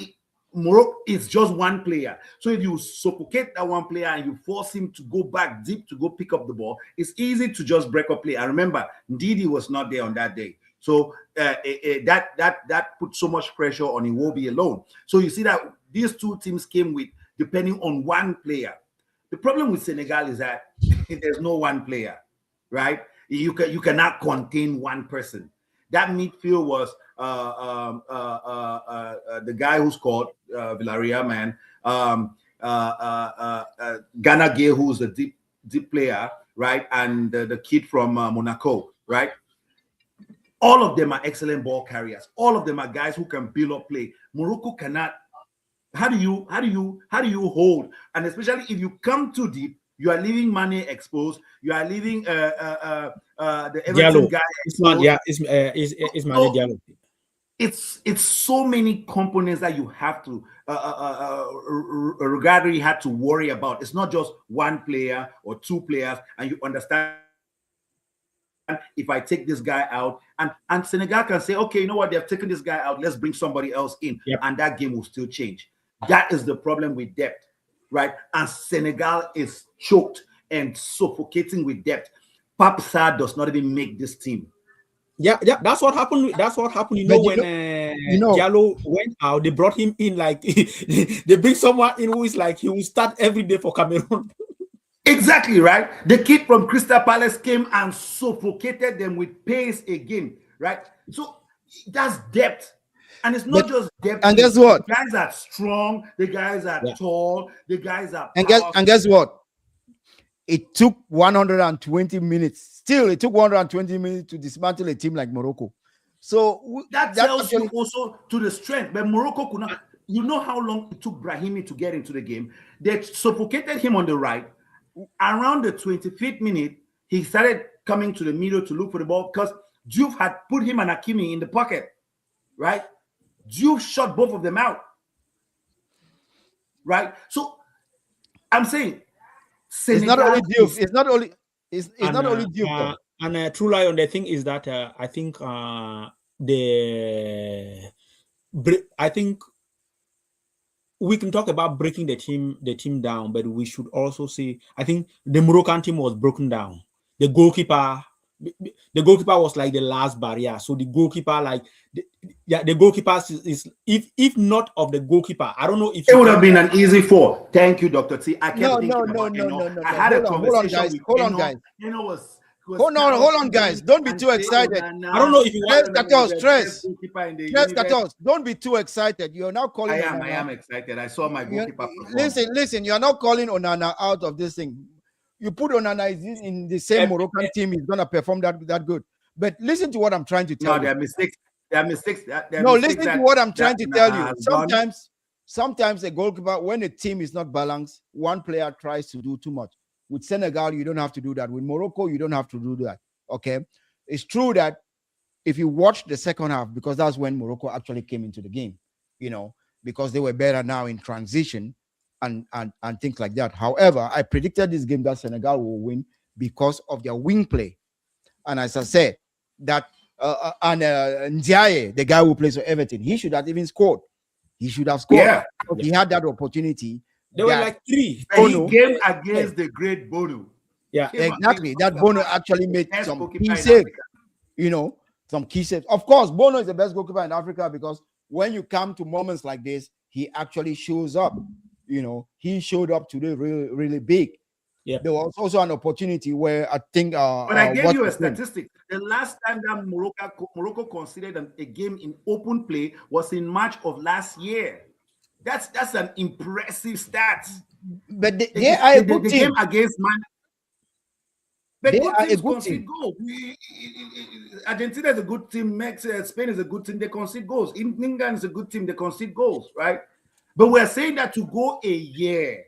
S4: Morocco is just one player. So if you suffocate that one player and you force him to go back deep to go pick up the ball, it's easy to just break up play. I remember Ndidi was not there on that day. So that put so much pressure on Iwobi alone. So you see that these two teams came with depending on one player. The problem with Senegal is that there's no one player, right? You cannot contain one person. That midfield was the guy who scored, Villarreal man, Ghana Gay, who's a deep player, right? And the kid from Monaco, right? All of them are excellent ball carriers. All of them are guys who can build up play. Morocco cannot. How do you hold? And especially if you come too deep, you are leaving Mane exposed. You are leaving the Everton guy exposed.
S5: It's Mane Diallo.
S4: It's so many components that you have to regardless have to worry about. It's not just one player or two players, and you understand if I take this guy out, and Senegal can say, okay, you know what, they've taken this guy out, let's bring somebody else in, and that game will still change. That is the problem with depth, right? And Senegal is choked and suffocating with depth. Pape Sarr does not even make this team.
S5: Yeah, that's what happened. That's what happened. When Diallo went out, they brought him in like they bring someone in who is like he will start every day for Cameroon.
S4: Exactly, right? The kid from Crystal Palace came and suffocated them with pace again, right? So that's depth. And it's not just depth.
S3: And guess what?
S4: The guys are strong, the guys are tall, the guys are
S3: and guess what? It took 120 minutes. Still, it took 120 minutes to dismantle a team like Morocco. So
S4: that tells you also to the strength. But Morocco could not. You know how long it took Brahimi to get into the game? They suffocated him on the right. Around the 25th minute, he started coming to the middle to look for the ball because Diouf had put him and Hakimi in the pocket, right? Diouf shot both of them out, right? So I'm saying Senegal
S3: it's not only Diouf. It's not only Diouf.
S5: And True Lion, the thing is that I think we can talk about breaking the team down, but we should also say I think the Moroccan team was broken down. The goalkeeper was like the last barrier. So the goalkeeper, the goalkeeper is if not of the goalkeeper, I don't know if
S4: it would have been an easy 4. Thank you, Dr. T. I kept thinking about
S3: no.
S4: I had a conversation with
S3: Hold on, guys. Hold on, guys. Don't be too excited.
S5: I don't know if you want
S3: stress. Don't be too excited. You're now calling.
S4: I am excited. I saw my goalkeeper.
S3: Listen. You are not calling Onana out of this thing. You put Onana in the same Moroccan team, he's gonna perform that good. But listen to what I'm trying to tell you.
S4: There are mistakes.
S3: Listen to what I'm trying to tell you. Sometimes a goalkeeper, when a team is not balanced, one player tries to do too much. With Senegal, you don't have to do that. With Morocco, you don't have to do that. Okay, it's true that if you watch the second half, because that's when Morocco actually came into the game, because they were better now in transition and things like that. However, I predicted this game that Senegal will win because of their wing play, and as I said, that Ndiaye, the guy who plays for Everton, he should have even scored. He should have scored.
S4: Yeah.
S3: But he had that opportunity.
S5: There were
S3: that-
S5: like three.
S4: And
S3: Bono-
S4: he came against the great Bono.
S5: Yeah.
S4: Came
S3: exactly.
S4: against
S3: That
S4: the
S3: Bono actually made
S4: best
S3: some
S4: goalkeeper
S3: key
S4: in
S3: saves.
S4: Africa.
S3: You know, some key saves. Of course, Bono is the best goalkeeper in Africa because when you come to moments like this, he actually shows up. You know, he showed up today really, really big.
S5: Yeah.
S3: There was also an opportunity where I think.
S4: But I gave
S3: what's
S4: you a
S3: his name?
S4: statistic. The last time that Morocco considered a game in open play was in March of last year. That's an impressive stat.
S3: But they are a good
S4: the
S3: team.
S4: game against Man. But
S3: They
S4: good
S3: are a
S4: teams
S3: good
S4: concede
S3: team.
S4: goals. Argentina is a good team. Spain is a good team. They concede goals. England is a good team. They concede goals, right? But we're saying that to go a year.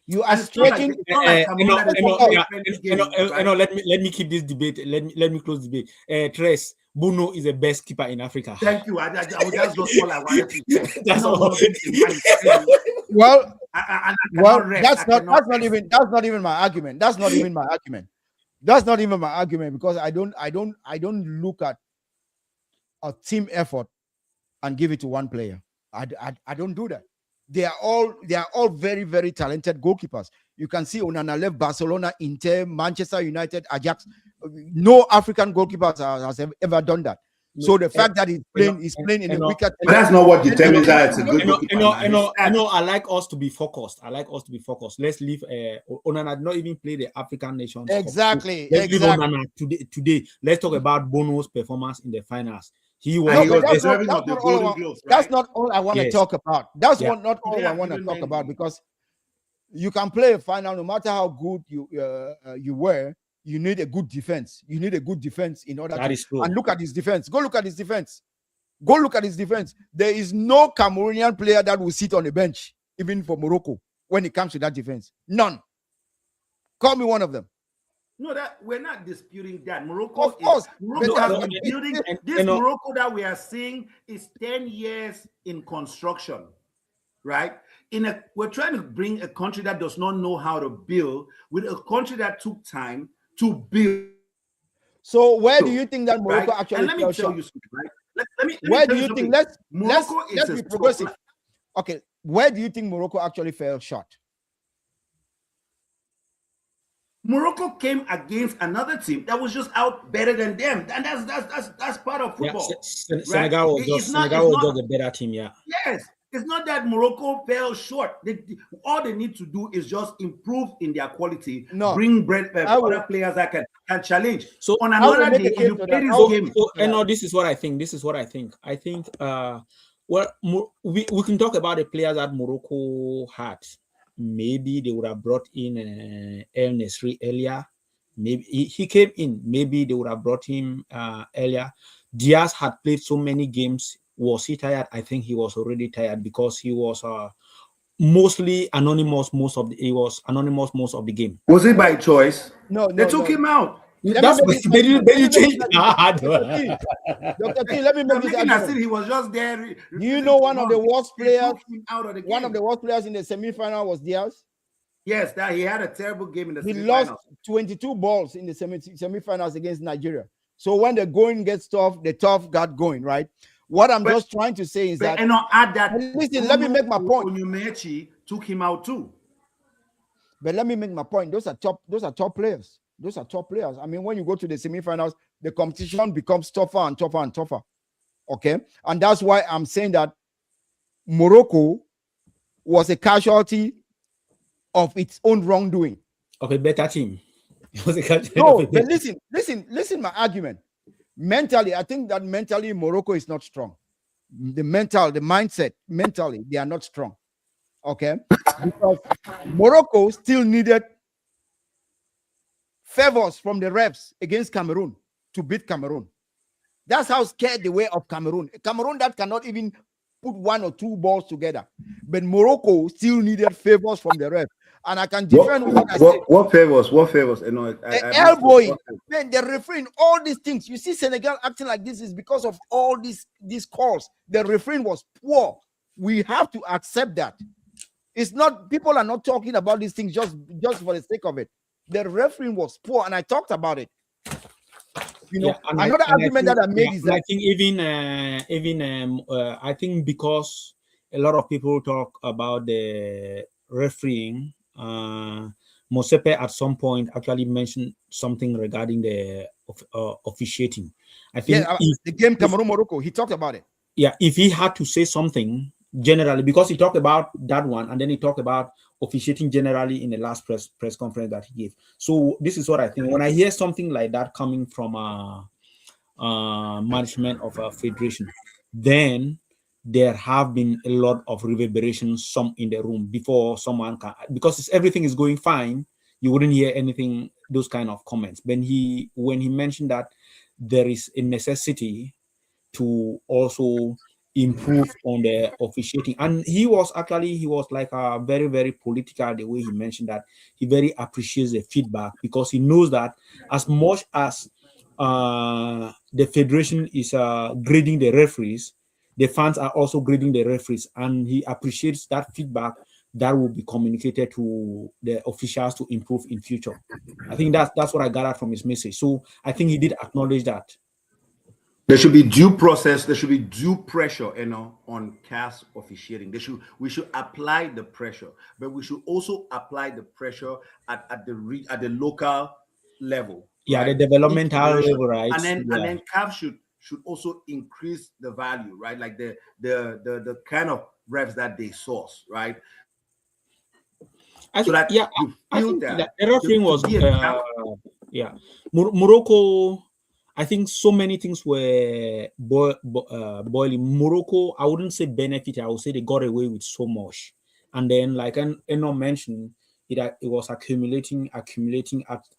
S3: You are
S4: And it's not like-
S3: stretching.
S4: it's not like Cameroon that is playing 20 games, right?
S5: Let me keep this debate. Let me close the debate. Tres, Bono is the best keeper in Africa.
S4: Thank you. That's just all I wanted to say.
S5: That's
S4: No,
S5: all.
S3: Well,
S4: I
S3: well,
S4: cannot rest.
S3: that's
S4: I cannot
S3: not
S4: rest.
S3: even my argument. That's not even my argument. That's not even my argument because I don't look at a team effort and give it to one player. I don't do that. They are all very, very talented goalkeepers. You can see Onana left Barcelona, Inter, Manchester United, Ajax. No African goalkeepers has ever done that. So the fact that he's playing in a weaker team.
S4: But that's not what determines that it's a good goalkeeper.
S5: I like us to be focused. Let's leave Onana did not even play the African Nations Cup.
S3: Exactly.
S5: Let's leave Onana today. Let's talk about Bono's performance in the finals. He was,
S4: And he was
S3: that's
S4: deserving
S3: not-
S4: of the
S3: that's not all I
S4: Golden
S3: want.
S4: Gloves, right?
S3: That's not all I want to
S5: Yes.
S3: talk about. That's
S5: Yeah.
S3: not all
S4: Yeah,
S3: I want to
S4: even
S3: talk about
S4: Mendy.
S3: because you can play a final no matter how good you were. You need a good defense. You need a good defense in order
S5: that
S3: to.
S5: is true.
S3: And look at his defense. Go look at his defense. Go look at his defense. There is no Cameroonian player that will sit on the bench, even for Morocco, when it comes to that defense. None. Call me one of them.
S4: No, that we're not disputing that. Morocco,
S3: Of course.
S4: Morocco
S3: But
S4: has
S3: that-
S4: been building. This Morocco that we are seeing is 10 years in construction, right? We're trying to bring a country that does not know how to build with a country that took time to build.
S3: So where do you think that
S4: Right?
S3: Morocco actually
S4: And let me
S3: fell
S4: tell
S3: short?
S4: you something, right? Let me
S3: Where
S4: tell
S3: do you
S4: something.
S3: think?
S4: Morocco is
S3: let's
S4: a
S3: be
S4: strong-
S3: progressive. Okay, where do you think Morocco actually fell short?
S4: Morocco came against another team that was just out better than them, and that's part of
S5: Yeah,
S4: football.
S5: Senegal was
S4: It's
S5: just
S4: not-
S5: Senegal
S4: it's
S5: was
S4: not-
S5: just a better team. Yeah.
S4: Yes, it's not that Morocco fell short. All they need to do is just improve in their quality.
S3: No,
S4: bring
S3: I will-
S4: other players that can challenge.
S5: So
S4: on
S3: I will
S4: another
S3: make a
S4: day,
S3: case
S4: you
S3: for
S4: play
S3: that.
S4: this game.
S5: So, no, this is what I think. I think, we can talk about the players that Morocco had. Maybe they would have brought in El Nesri earlier. Maybe he came in. Maybe they would have brought him earlier. Diaz had played so many games. Was he tired? I think he was already tired because he was mostly anonymous most of the game.
S4: Was it by choice?
S3: No,
S4: They took him out.
S5: That's
S3: me
S5: they didn't change.
S3: Dr. T, let me
S4: I'm
S3: make this
S4: making as if
S3: argument.
S4: he was just there.
S3: Do you know one of the worst
S4: They
S3: players?
S4: took him out of the game.
S3: One of the worst players in the semi-final was Diaz.
S4: Yes, that he had a terrible game in the
S3: He
S4: semifinals.
S3: lost 22 balls in the semi-finals against Nigeria. So when the going gets tough, the tough got going, right? What I'm just trying to say is that.
S4: And not add that.
S3: Listen, let me make my point.
S4: Onyemaechi took him out too.
S3: But let me make my point. Those are top players. Those are top players. I mean, when you go to the semi-finals, the competition becomes tougher and tougher and tougher. Okay. And that's why I'm saying that Morocco was a casualty of its own wrongdoing.
S5: Of a better team. It was a casualty
S3: No,
S5: of a
S3: but
S5: better-
S3: listen, my argument. Mentally, I think that mentally Morocco is not strong. The mindset, mentally, they are not strong. Okay. Because Morocco still needed favors from the refs against Cameroon to beat Cameroon. That's how scared they were of Cameroon. Cameroon that cannot even put one or two balls together. But Morocco still needed favors from the refs. And I can defend what I said.
S4: What favors? What favors? You know,
S3: The elbowing, man, the refereeing, all these things. You see Senegal acting like this is because of all these calls. The refereeing was poor. We have to accept that. It's not, people are not talking about these things just for the sake of it. The refereeing was poor, and I talked about it. You know,
S5: Yeah, and
S3: another argument that I made is that
S5: I think I think because a lot of people talk about the refereeing. Mosepe at some point actually mentioned something regarding the officiating. I think
S3: the game Cameroon Morocco, he talked about it.
S5: Yeah, if he had to say something generally, because he talked about that one and then he talked about officiating generally in the last press conference that he gave. So this is what I think. When I hear something like that coming from management of a federation, then there have been a lot of reverberations, some in the room before someone can, because everything is going fine, you wouldn't hear anything, those kind of comments. When he mentioned that there is a necessity to also improve on the officiating, and he was like a very, very political the way he mentioned that he very appreciates the feedback, because he knows that as much as the federation is grading the referees, the fans are also grading the referees, and he appreciates that feedback that will be communicated to the officials to improve in future. I think that's what I gathered from his message. So I think he did acknowledge that.
S4: There should be due process. There should be due pressure, on CAF officiating. We should apply the pressure, but we should also apply the pressure at the local level.
S5: Yeah,
S4: right?
S5: the developmental level, right?
S4: And then CAF should also increase the value, right? Like the kind of refs that they source, right?
S5: I think the refereeing was Morocco. I think so many things were boiling. Morocco, I wouldn't say benefit. I would say they got away with so much. And then, like Eno mentioned, it was accumulating. At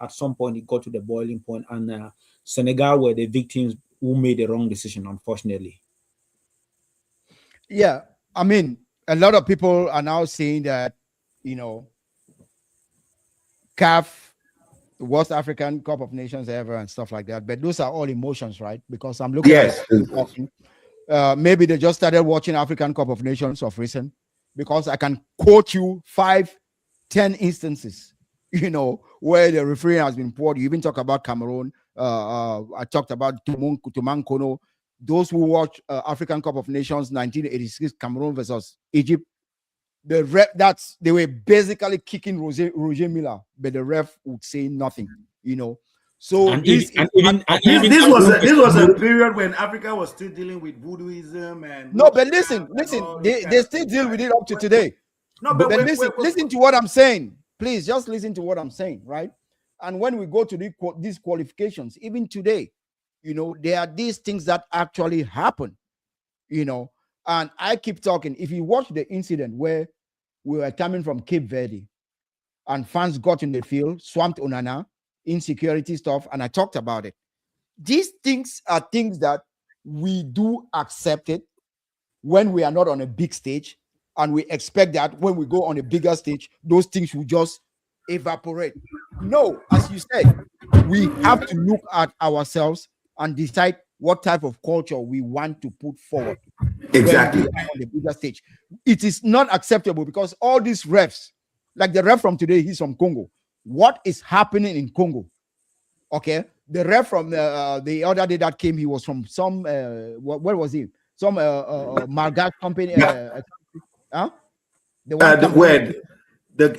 S5: some point, it got to the boiling point, and Senegal were the victims who made the wrong decision, unfortunately.
S3: Yeah, I mean, a lot of people are now saying that, CAF, worst African Cup of Nations ever and stuff like that. But those are all emotions, right? Because I'm looking at maybe they just started watching African Cup of Nations of recent, because I can quote you 5-10 instances, where the referee has been poor. You even talk about Cameroon. I talked about Tuman Kono. Those who watch African Cup of Nations 1986 Cameroon versus Egypt, the ref, they were basically kicking Roger Miller, but the ref would say nothing, So this
S4: was a period when Africa was still dealing with voodooism and
S3: but listen, they still deal with it up to today. No, but listen to what I'm saying. Please just listen to what I'm saying, right? And when we go to these qualifications, even today, there are these things that actually happen, And I keep talking. If you watch the incident where we were coming from Cape Verde and fans got in the field, swamped Onana, insecurity stuff, and I talked about it. These things are things that we do accept it when we are not on a big stage, and we expect that when we go on a bigger stage, those things will just evaporate. No, as you said, we have to look at ourselves and decide what type of culture we want to put forward.
S4: Exactly.
S3: On the bigger stage. It is not acceptable, because all these refs, like the ref from today, he's from Congo. What is happening in Congo? Okay. The ref from the other day that came, he was from some, where was he? Some Margat company.
S4: The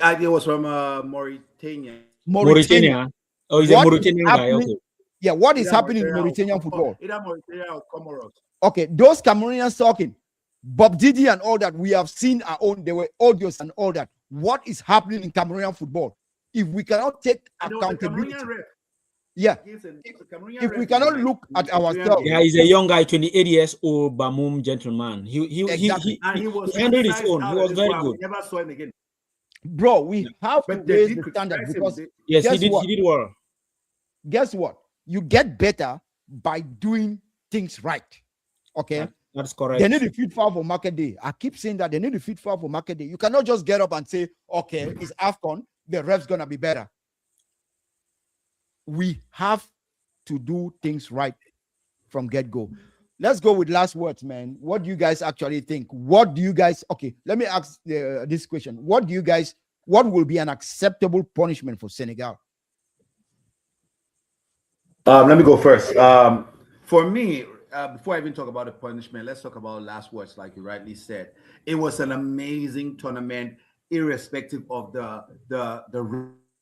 S4: idea was from Mauritania.
S5: Mauritania. Oh, he's a Mauritanian guy. Okay.
S3: Yeah, what is happening in Mauritanian football?
S4: Either Mauritania or Comoros.
S3: Okay, those Cameroonians talking, Bob Didi and all that, we have seen our own, there were audios and all that. What is happening in Cameroonian football? If we cannot take accountability, if we cannot look at ourselves.
S5: Yeah, he's a young guy, 28 years old, Bamum gentleman. He handled his own. He was very good.
S4: Never saw him again.
S3: Bro, we have to raise the standard, because
S5: yes, he did well.
S3: Guess what? You get better by doing things right. Okay,
S5: that's correct.
S3: They need a fit file for market day. I keep saying that they need a fit file for market day. You cannot just get up and say, okay, it's AFCON, the ref's gonna be better. We have to do things right from get-go. Let's go with last words, man. What do you guys actually think? Okay, let me ask this question. What will be an acceptable punishment for Senegal?
S4: Let me go first. For me, before I even talk about the punishment, let's talk about last words, like you rightly said. It was an amazing tournament, irrespective of the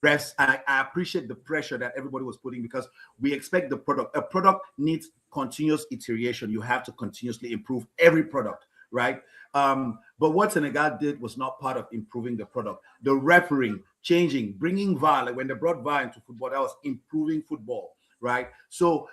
S4: refs. I appreciate the pressure that everybody was putting because we expect the product. A product needs continuous iteration. You have to continuously improve every product, right? But what Senegal did was not part of improving the product. The refereeing, changing, bringing VAR, like when they brought VAR into football, that was improving football, right? So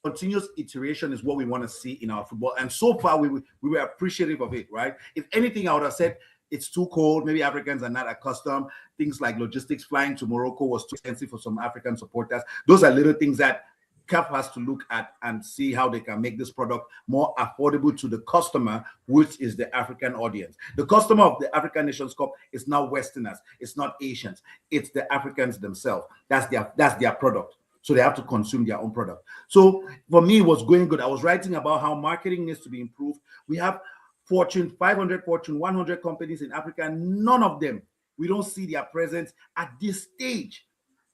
S4: continuous iteration is what we want to see in our football. And so far, we were appreciative of it, right? If anything, I would have said it's too cold. Maybe Africans are not accustomed. Things like logistics, flying to Morocco was too expensive for some African supporters. Those are little things that CAF has to look at and see how they can make this product more affordable to the customer, which is the African audience. The customer of the African Nations Cup is not Westerners, it's not Asians, it's the Africans themselves. That's their product. So they have to consume their own product. So for me, it was going good. I was writing about how marketing needs to be improved. We have Fortune 500, Fortune 100 companies in Africa. None of them, we don't see their presence at this stage.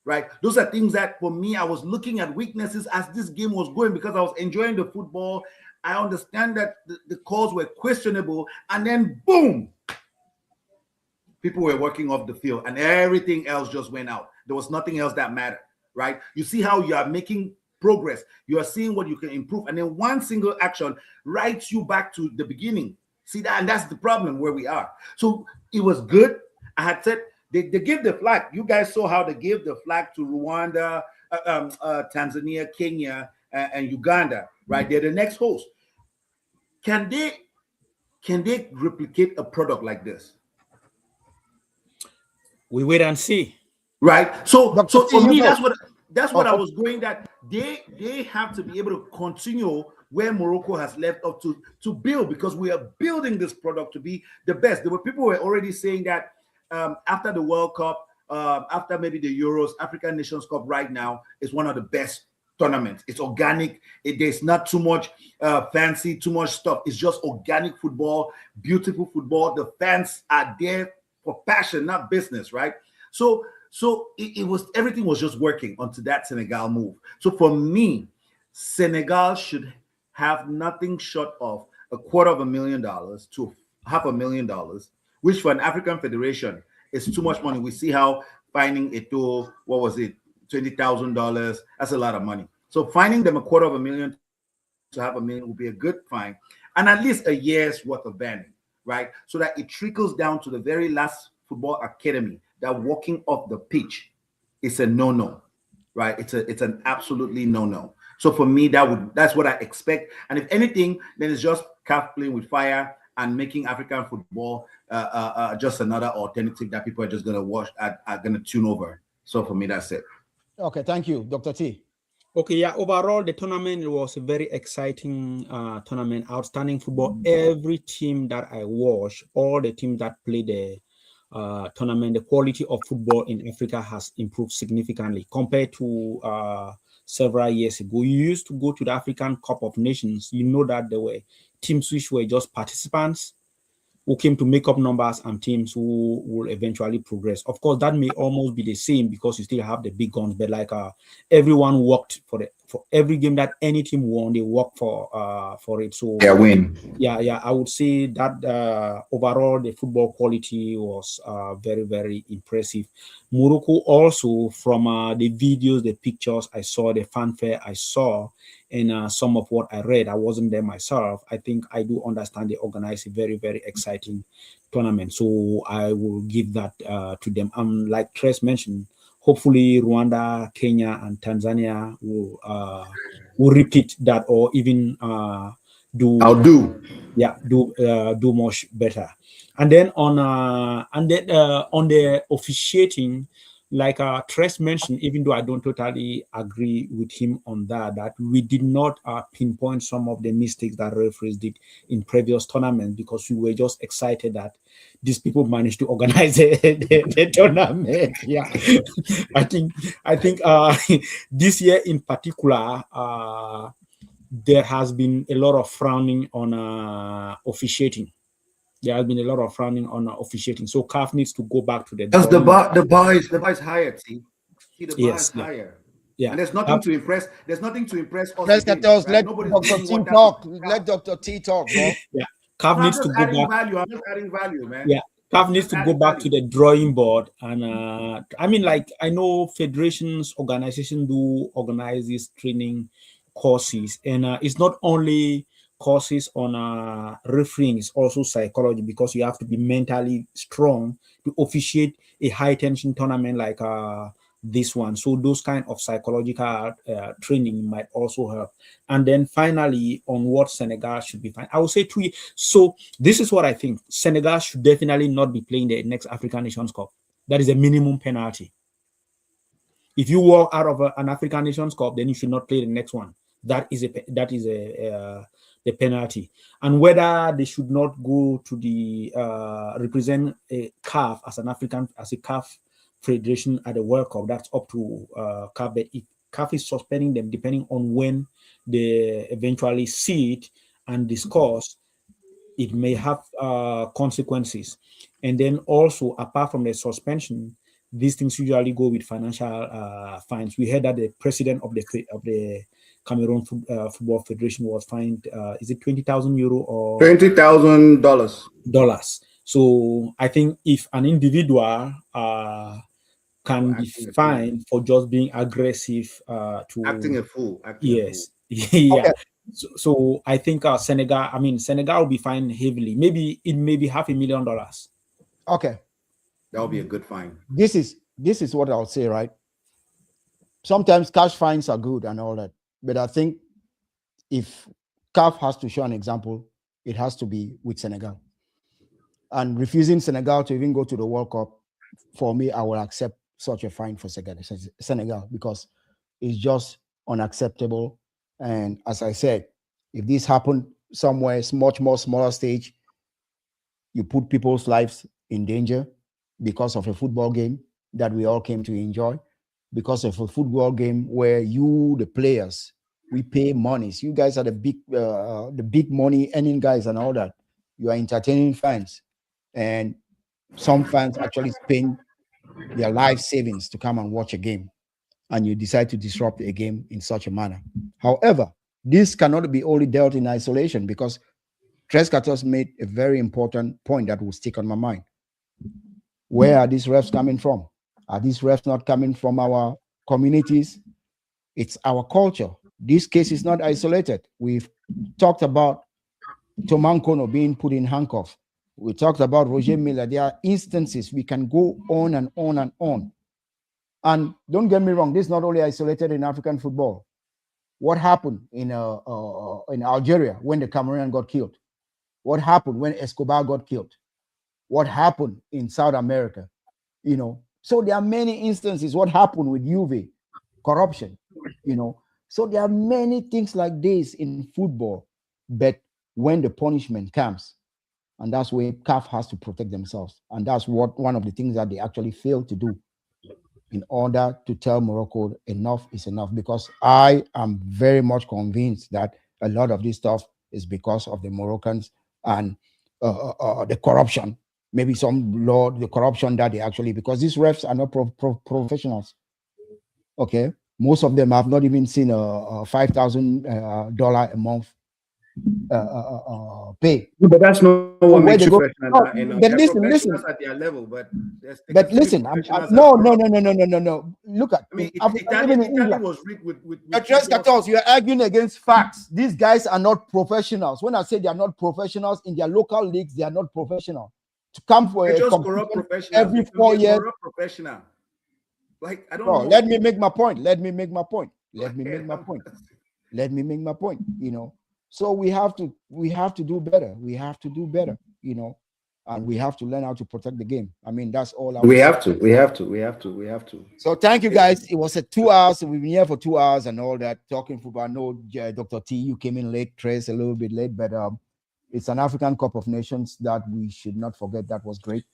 S4: Right, those are things that for me, I was looking at weaknesses as this game was going because I was enjoying the football. I understand that the calls were questionable, and then boom, people were working off the field, and everything else just went out. There was nothing else that mattered. Right, you see how you are making progress, you are seeing what you can improve, and then one single action writes you back to the beginning. See that, and that's the problem where we are. So it was good. I had said. They give the flag. You guys saw how they gave the flag to Rwanda, Tanzania, Kenya, and Uganda, right? They're the next host. Can they replicate a product like this?
S5: We wait and see.
S4: Right. So for me, that's what I
S3: Oh,
S4: was going. That they have to be able to continue where Morocco has left off to build, because we are building this product to be the best. There were people who were already saying that. After the World Cup, after maybe the Euros, African Nations Cup right now is one of the best tournaments. It's organic. There's not too much fancy, too much stuff. It's just organic football, beautiful football. The fans are there for passion, not business, right? So it was, everything was just working until that Senegal move. So for me, Senegal should have nothing short of $250,000 to $500,000, which for an African federation is too much money. We see how finding Eto'o, what was it, $20,000, that's a lot of money. So finding them $250,000 to $500,000 would be a good fine, and at least a year's worth of banning, right? So that it trickles down to the very last football academy, that walking off the pitch is a no-no, right? It's an absolutely no-no. So for me, that's what I expect. And if anything, then it's just CAF playing with fire and making African football just another alternative that people are just going to watch, are going to tune over. So for me, that's it.
S3: okay, thank you, Dr. T.
S5: Okay, yeah, overall, the tournament was a very exciting tournament, outstanding football. Every team that I watched, all the teams that played the tournament, the quality of football in Africa has improved significantly compared to several years ago. You used to go to the African Cup of Nations, you know that there were teams which were just participants who came to make up numbers and teams who will eventually progress. Of course, that may almost be the same because you still have the big guns, but like everyone worked for every game that any team won, they worked for it. So
S4: yeah, win.
S5: Yeah, I would say that overall the football quality was very, very impressive. Morocco also, from the videos, the pictures I saw, the fanfare I saw, and some of what I read, I wasn't there myself. I think I do understand they organize a very, very exciting tournament. So I will give that to them. Like Tres mentioned, hopefully Rwanda, Kenya, and Tanzania will repeat that, or even do much better. And then on the officiating, like Tres mentioned, even though I don't totally agree with him on that we did not pinpoint some of the mistakes that referees did in previous tournaments, because we were just excited that these people managed to organize the tournament. Yeah, I think this year in particular, there has been a lot of frowning on officiating. There has been a lot of frowning on officiating. So CAF needs to go back to the
S4: Because the bar is higher. See the bar is higher.
S5: Yeah.
S4: And there's nothing to impress. There's nothing to impress us.
S3: Let's
S4: again,
S3: get us.
S4: right?
S3: Let
S4: Nobody's
S3: Dr.
S4: doing
S3: T
S4: what that
S3: talk.
S4: is.
S3: Let Dr. T talk, bro.
S5: Yeah. CAF
S4: I'm
S5: needs to
S4: just
S5: go
S4: adding
S5: back.
S4: value. I'm just adding value, man.
S5: Yeah. CAF needs
S4: Just
S5: to go
S4: adding
S5: back to
S4: value.
S5: the drawing board. And I mean, like, I know federations, organizations do organize these training courses. And it's not only courses on refereeing, it's also psychology, because you have to be mentally strong to officiate a high tension tournament like this one. So those kind of psychological training might also help. And then finally, on what Senegal should be fine, I would say 2 years. So this is what I think. Senegal should definitely not be playing the next African Nations Cup. That is a minimum penalty. If you walk out of an African Nations Cup, then you should not play the next one. That is the penalty. And whether they should not go to the represent a CAF as a CAF federation at the World Cup, that's up to CAF. But if CAF is suspending them, depending on when they eventually see it and discuss, it may have consequences. And then also, apart from the suspension, these things usually go with financial fines. We heard that the president of the Cameroon Football Federation was fined. Is it €20,000 or
S4: $20,000?
S5: So I think if an individual can be fined for just being aggressive to
S4: Acting a fool.
S5: yes. Yeah.
S3: Okay.
S5: So I think Senegal will be fined heavily. Maybe it may be $500,000.
S3: Okay.
S4: That would be a good fine.
S3: This is what I'll say, right? Sometimes cash fines are good and all that, but I think if CAF has to show an example, it has to be with Senegal. And refusing Senegal to even go to the World Cup, for me, I will accept such a fine for Senegal, because it's just unacceptable. And as I said, if this happened somewhere, it's much more smaller stage, you put people's lives in danger because of a football game that we all came to enjoy, because of a football game where you, the players, we pay monies. You guys are the big money earning guys and all that. You are entertaining fans, and some fans actually spend their life savings to come and watch a game, and you decide to disrupt a game in such a manner. However, this cannot be only dealt in isolation, because Trescatos made a very important point that will stick on my mind. Where are these refs coming from? Are these refs not coming from our communities? It's our culture. This case is not isolated. We've talked about Tomankono being put in handcuffs. We talked about Roger Miller. There are instances. We can go on and on and on. And don't get me wrong, this is not only isolated in African football. What happened in Algeria when the Cameroonian got killed? What happened when Escobar got killed? What happened in South America? You know, so there are many instances. What happened with Juve, corruption, you know. So there are many things like this in football. But when the punishment comes, and that's where CAF has to protect themselves. And that's one of the things that they actually failed to do in order to tell Morocco enough is enough. Because I am very much convinced that a lot of this stuff is because of the Moroccans and the corruption. Maybe the corruption that they actually, because these refs are not professionals. Okay, most of them have not even seen a $5,000 a month pay.
S4: But that's not what makes you professional.
S3: But listen.
S4: At their level, but
S3: listen. No. Look at.
S4: I mean, Italy was rigged with
S3: Trescatos, you are arguing against facts. These guys are not professionals. When I say they are not professionals in their local leagues, they are not professional. To come for a competition every 4 years.
S4: Professional. Like, I don't
S3: know.
S4: know.
S3: Let me make my point. You know. So we have to do better. You know, and we have to learn how to protect the game. I mean, that's all.
S4: We have to.
S3: So thank you guys. It was 2 hours. We've been here for 2 hours and all that talking football. I know Dr. T, you came in late, Trace a little bit late, but it's an African Cup of Nations that we should not forget. That was great.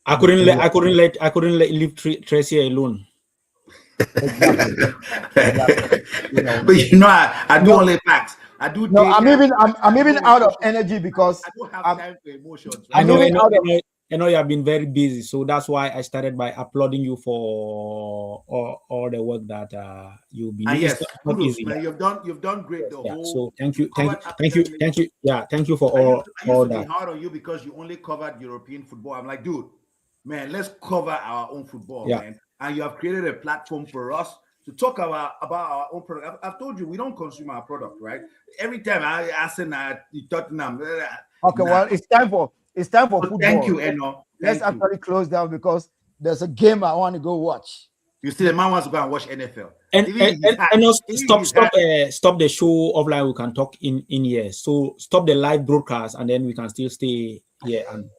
S5: I couldn't leave Tracy alone.
S3: Exactly.
S4: You know, but you know, I do only facts. I do.
S3: No, I'm even out of energy because
S4: I don't have time for emotions.
S5: Right? I know you have been very busy, so that's why I started by applauding you for all the work that you've been doing.
S4: Yes,
S5: It's not
S4: kudos,
S5: easy.
S4: man. You've done great. The
S5: Yeah.
S4: whole
S5: So thank you.
S4: covered
S5: Yeah, thank you for
S4: I
S5: all
S4: used to be
S5: that.
S4: hard on you because you only covered European football. I'm like, dude, man, let's cover our own football,
S5: Yeah.
S4: man. And you have created a platform for us to talk about our own product. I've told you we don't consume our product, right? Every time I ask Tottenham.
S3: Okay,
S4: nah.
S3: well, it's time for football.
S4: Thank you, Eno.
S3: Let's
S4: Thank you.
S3: actually close down because there's a game I want to go watch.
S4: You see, the man wants to go and watch NFL.
S5: And stop the show offline. We can talk in here. So stop the live broadcast, and then we can still stay here and